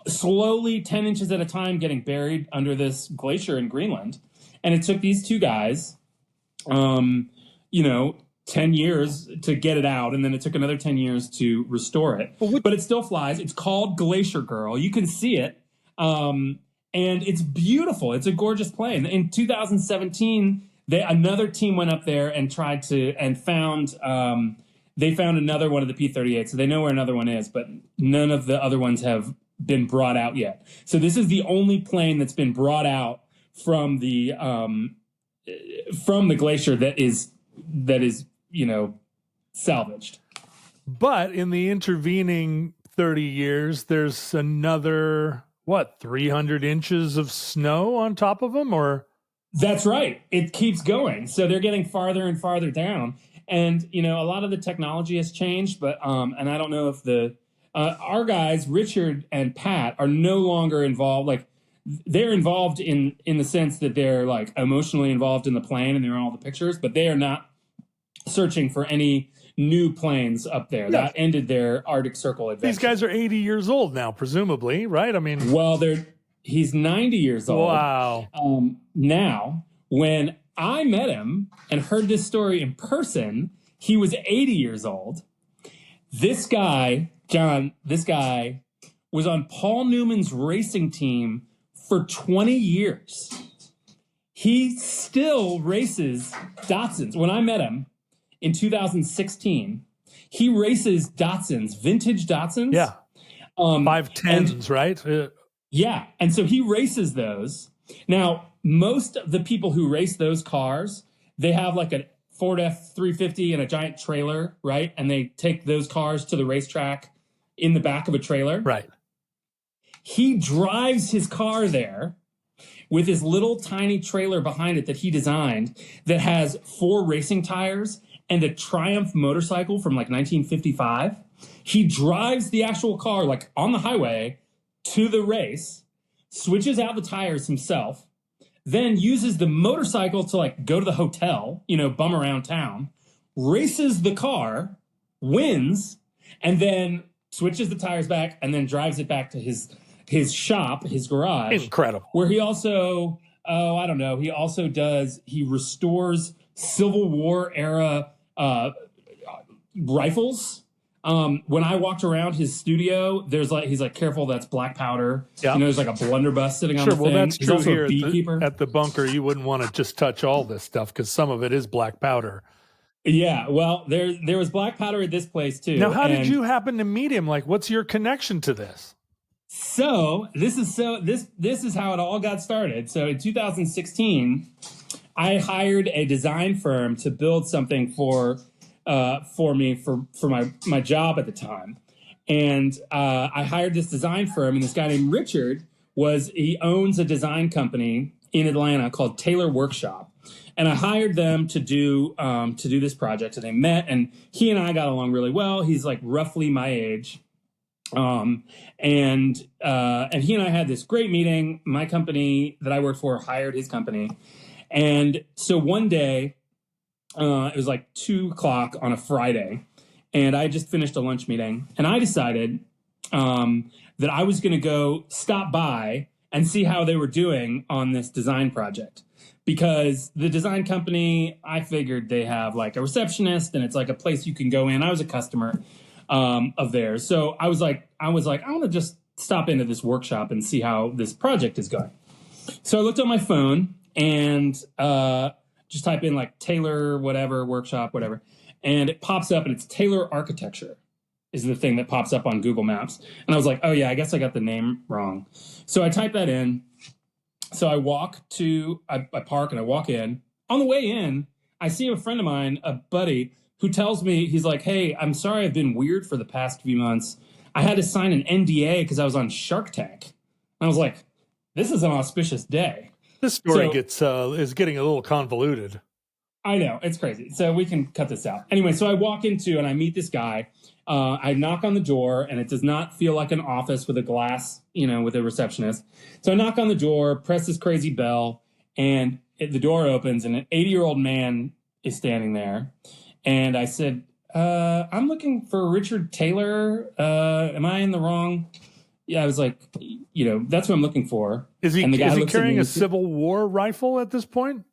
[SPEAKER 3] slowly 10 inches at a time getting buried under this glacier in Greenland. And it took these two guys, 10 years to get it out. And then it took another 10 years to restore it. But it still flies. It's called Glacier Girl. You can see it. And it's beautiful. It's a gorgeous plane. In 2017... another team went up there and found another one of the P-38. So they know where another one is, but none of the other ones have been brought out yet. So this is the only plane that's been brought out from the glacier that is salvaged.
[SPEAKER 4] But in the intervening 30 years, there's another 300 inches of snow on top of them, or?
[SPEAKER 3] That's right. It keeps going. So they're getting farther and farther down. And, a lot of the technology has changed, but, and I don't know if our guys, Richard and Pat, are no longer involved. Like, they're involved in the sense that they're like emotionally involved in the plane and they're in all the pictures, but they are not searching for any new planes up there. Yeah. That ended their Arctic Circle adventure.
[SPEAKER 4] These guys are 80 years old now, presumably, right? I mean,
[SPEAKER 3] well, he's 90 years old.
[SPEAKER 4] Wow.
[SPEAKER 3] Now, when I met him and heard this story in person, he was 80 years old. This guy, John, was on Paul Newman's racing team for 20 years. He still races Datsuns. When I met him in 2016, he races Datsuns, vintage Datsuns.
[SPEAKER 4] Yeah. 510s, right?
[SPEAKER 3] Yeah. And so he races those. Now, most of the people who race those cars, they have like a Ford F-350 and a giant trailer, right? And they take those cars to the racetrack in the back of a trailer.
[SPEAKER 4] Right.
[SPEAKER 3] He drives his car there with his little tiny trailer behind it that he designed that has 4 racing tires and a Triumph motorcycle from like 1955. He drives the actual car like on the highway to the race, switches out the tires himself, then uses the motorcycle to like go to the hotel, bum around town, races the car, wins, and then switches the tires back and then drives it back to his shop, his garage.
[SPEAKER 4] Incredible.
[SPEAKER 3] Where he also, he restores Civil War era rifles. When I walked around his studio, he's like, careful, that's black powder. Yeah. There's like a blunderbuss sitting on the thing.
[SPEAKER 4] That's true here
[SPEAKER 3] at the
[SPEAKER 4] bunker. You wouldn't want to just touch all this stuff because some of it is black powder.
[SPEAKER 3] Yeah, well, there was black powder at this place too.
[SPEAKER 4] Now, how did
[SPEAKER 3] and
[SPEAKER 4] you happen to meet him? Like, what's your connection to this?
[SPEAKER 3] So this is how it all got started. So in 2016, I hired a design firm to build something for me for my job at the time, and I hired this design firm, and this guy named Richard he owns a design company in Atlanta called Taylor Workshop, and I hired them to do this project. And they met, and he and I got along really well. He's like roughly my age. And he and I had this great meeting. My company that I worked for hired his company. And so one day, it was like 2:00 on a Friday, and I just finished a lunch meeting, and I decided, that I was going to go stop by and see how they were doing on this design project. Because the design company, I figured they have like a receptionist, and it's like a place you can go in. I was a customer of theirs. So I was like, I want to just stop into this workshop and see how this project is going. So I looked on my phone and just type in like Taylor, whatever, workshop, whatever. And it pops up, and it's Taylor Architecture is the thing that pops up on Google Maps. And I was like, oh yeah, I guess I got the name wrong. So I type that in. So I park and I walk in. On the way in, I see a friend of mine, a buddy, who tells me, he's like, hey, I'm sorry I've been weird for the past few months. I had to sign an NDA because I was on Shark Tank. And I was like, this is an auspicious day.
[SPEAKER 4] This story is getting a little convoluted.
[SPEAKER 3] I know, it's crazy. So we can cut this out. Anyway, so I walk into and I meet this guy. I knock on the door, and it does not feel like an office with a glass, with a receptionist. So I knock on the door, press this crazy bell, and the door opens, and an 80-year-old man is standing there. And I said, I'm looking for Richard Taylor. Am I in the wrong? Yeah, I was like, that's what I'm looking for.
[SPEAKER 4] Is he carrying a Civil War rifle at this point?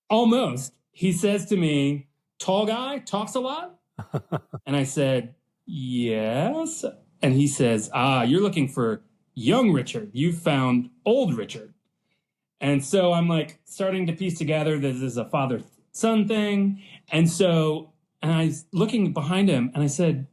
[SPEAKER 3] Almost. He says to me, tall guy, talks a lot. And I said, yes. And he says, you're looking for young Richard. You found old Richard. And so I'm like starting to piece together this is a father-son thing. And I was looking behind him, and I said,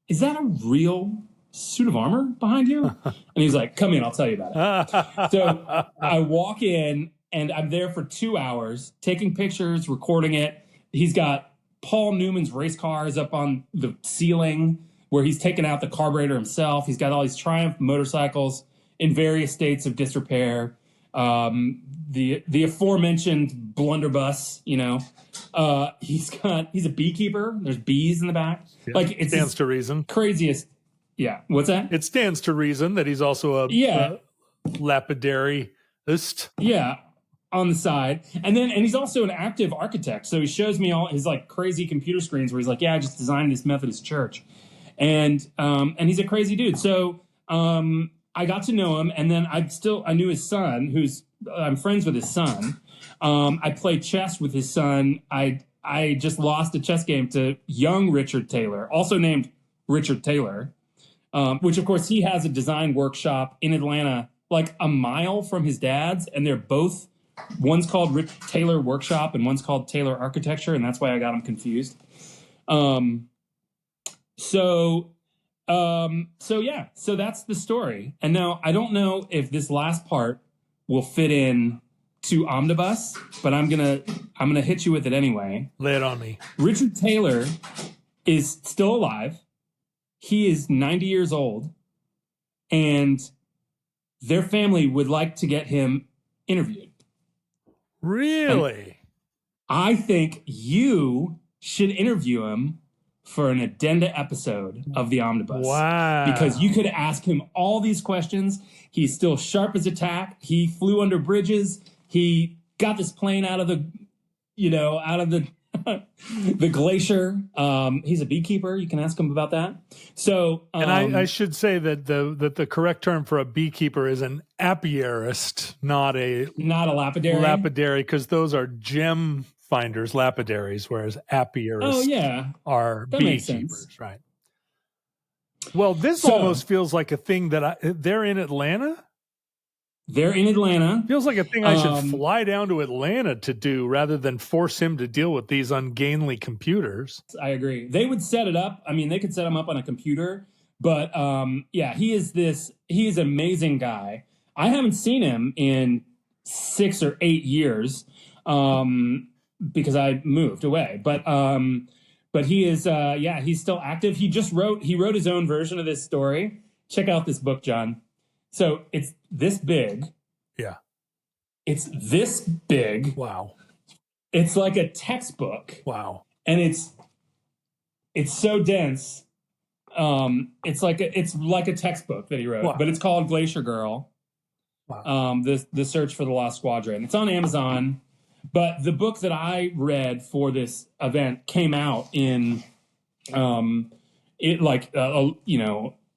[SPEAKER 3] is that a real suit of armor behind you? And he's like, come in, I'll tell you about it. So I walk in, and I'm there for 2 hours, taking pictures, recording it. He's got Paul Newman's race cars up on the ceiling where he's taken out the carburetor himself. He's got all these Triumph motorcycles in various states of disrepair. The aforementioned blunderbuss, he's a beekeeper. There's bees in the back.
[SPEAKER 4] Yeah, like it stands to reason.
[SPEAKER 3] Craziest. Yeah. What's that?
[SPEAKER 4] It stands to reason that he's also a lapidarist.
[SPEAKER 3] Yeah. On the side. And he's also an active architect. So he shows me all his like crazy computer screens where he's like, yeah, I just designed this Methodist church. And he's a crazy dude. So, I got to know him, and then I knew his son, I'm friends with his son. I played chess with his son. I just lost a chess game to young Richard Taylor, also named Richard Taylor, which of course he has a design workshop in Atlanta, like a mile from his dad's, and they're both, one's called Taylor Workshop and one's called Taylor Architecture, and that's why I got them confused. So that's the story. And now I don't know if this last part will fit in to Omnibus, but I'm gonna hit you with it anyway.
[SPEAKER 4] Lay it on me.
[SPEAKER 3] Richard Taylor is still alive. He is 90 years old, and their family would like to get him interviewed.
[SPEAKER 4] Really?
[SPEAKER 3] And I think you should interview him for an addenda episode of the Omnibus.
[SPEAKER 4] Wow.
[SPEAKER 3] Because you could ask him all these questions. He's still sharp as a tack. He flew under bridges. He got this plane out of the the Glacier. He's a beekeeper. You can ask him about that. So,
[SPEAKER 4] and I should say that the correct term for a beekeeper is an apiarist, not a
[SPEAKER 3] lapidary.
[SPEAKER 4] Lapidary, because those are gem finders, lapidaries, whereas apiarists are beekeepers, right? Well, this almost feels like a thing that they're in Atlanta.
[SPEAKER 3] They're in Atlanta.
[SPEAKER 4] Feels like a thing I should fly down to Atlanta to do rather than force him to deal with these ungainly computers.
[SPEAKER 3] I agree. They would set it up. I mean, they could set him up on a computer, but yeah, he is an amazing guy. I haven't seen him in 6 or 8 years because I moved away. But he is, he's still active. He wrote his own version of this story. Check out this book, John. So it's this big.
[SPEAKER 4] Yeah.
[SPEAKER 3] It's this big.
[SPEAKER 4] Wow.
[SPEAKER 3] It's like a textbook.
[SPEAKER 4] Wow. And
[SPEAKER 3] it's so dense. It's like a textbook that he wrote,
[SPEAKER 4] wow.
[SPEAKER 3] But it's called Glacier Girl.
[SPEAKER 4] Wow.
[SPEAKER 3] The Search for the Lost Squadron. It's on Amazon, but the book that I read for this event came out in,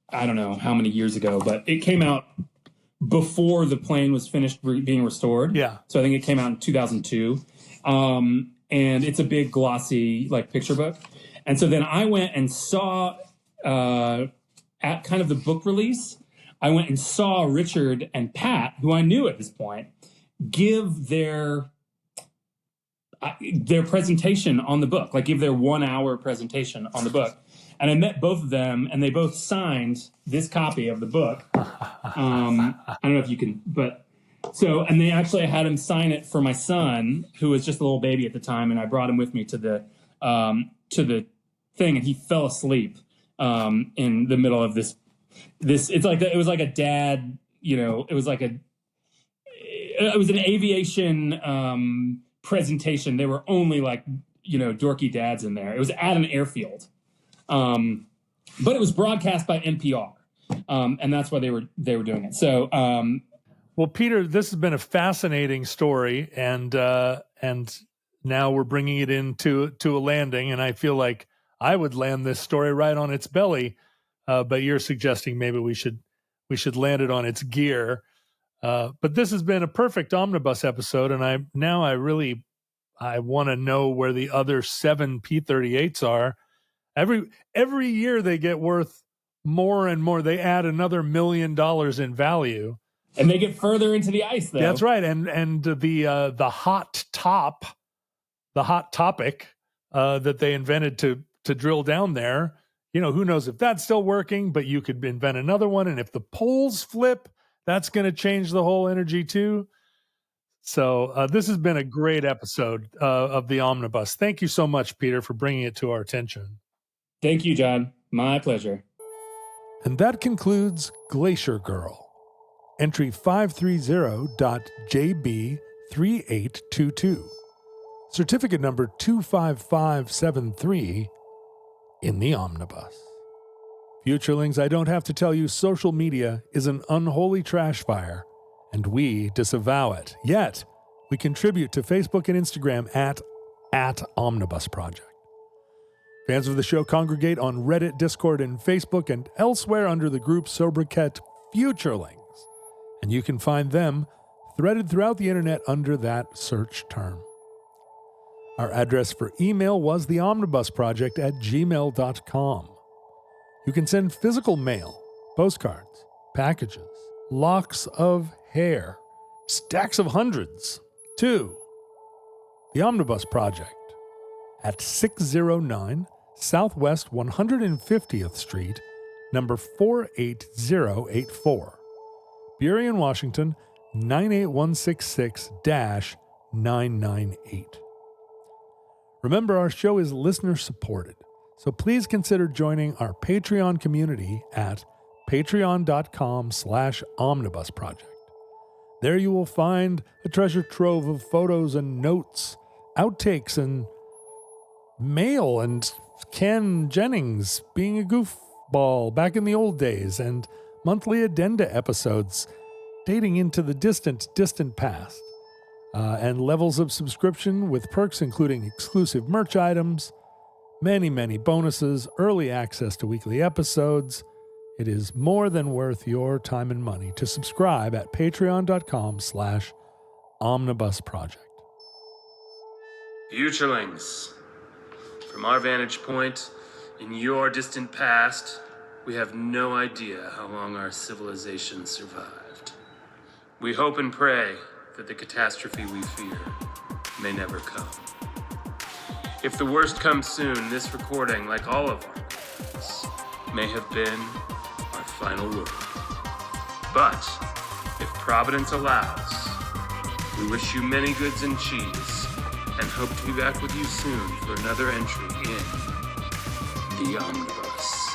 [SPEAKER 3] I don't know how many years ago, but it came out before the plane was finished being restored.
[SPEAKER 4] Yeah.
[SPEAKER 3] So I think it came out in 2002. And it's a big glossy like picture book. And so then I went and saw at kind of the book release, I went and saw Richard and Pat, who I knew at this point, give their presentation on the book, like give their 1 hour presentation on the book. And I met both of them, and they both signed this copy of the book. I don't know if you can, but so, and they actually had him sign it for my son, who was just a little baby at the time, and I brought him with me to the thing, and he fell asleep in the middle of this. It's like it was like a dad, it was an aviation presentation. There were only like dorky dads in there. It was at an airfield. But it was broadcast by NPR, and that's why they were doing it. So,
[SPEAKER 4] well, Peter, this has been a fascinating story, and now we're bringing it into a landing, and I feel like I would land this story right on its belly, but you're suggesting maybe we should land it on its gear. But this has been a perfect omnibus episode, and I want to know where the other 7 P-38s are. Every year they get worth more and more. They add another $1 million in value,
[SPEAKER 3] and they get further into the ice. Though
[SPEAKER 4] that's right. And the hot topic that they invented to drill down there. Who knows if that's still working? But you could invent another one, and if the poles flip, that's going to change the whole energy too. So this has been a great episode of the Omnibus. Thank you so much, Peter, for bringing it to our attention.
[SPEAKER 3] Thank you, John. My pleasure.
[SPEAKER 4] And that concludes Glacier Girl, entry 530.JB3822, certificate number 25573 in the Omnibus. Futurelings, I don't have to tell you, social media is an unholy trash fire, and we disavow it. Yet, we contribute to Facebook and Instagram at Omnibus Project. Fans of the show congregate on Reddit, Discord, and Facebook, and elsewhere under the group sobriquet Futurelings, and you can find them threaded throughout the internet under that search term. Our address for email was theomnibusproject@gmail.com. You can send physical mail, postcards, packages, locks of hair, stacks of hundreds, to The Omnibus Project at 609 Southwest 150th Street, number 48084, Burien, Washington, 98166-998. Remember, our show is listener-supported, so please consider joining our Patreon community at patreon.com/omnibusproject. There you will find a treasure trove of photos and notes, outtakes and mail, and Ken Jennings being a goofball back in the old days, and monthly addenda episodes dating into the distant past, and levels of subscription with perks including exclusive merch items, many bonuses, early access to weekly episodes. It is more than worth your time and money to subscribe at patreon.com/omnibusproject.
[SPEAKER 3] Futurelings. From our vantage point, in your distant past, we have no idea how long our civilization survived.
[SPEAKER 5] We hope and pray that the catastrophe we fear may never come. If the worst comes soon, this recording, like all of our recordings, may have been our final word. But if Providence allows, we wish you many goods and cheese, and hope to be back with you soon for another entry in The Omnibus.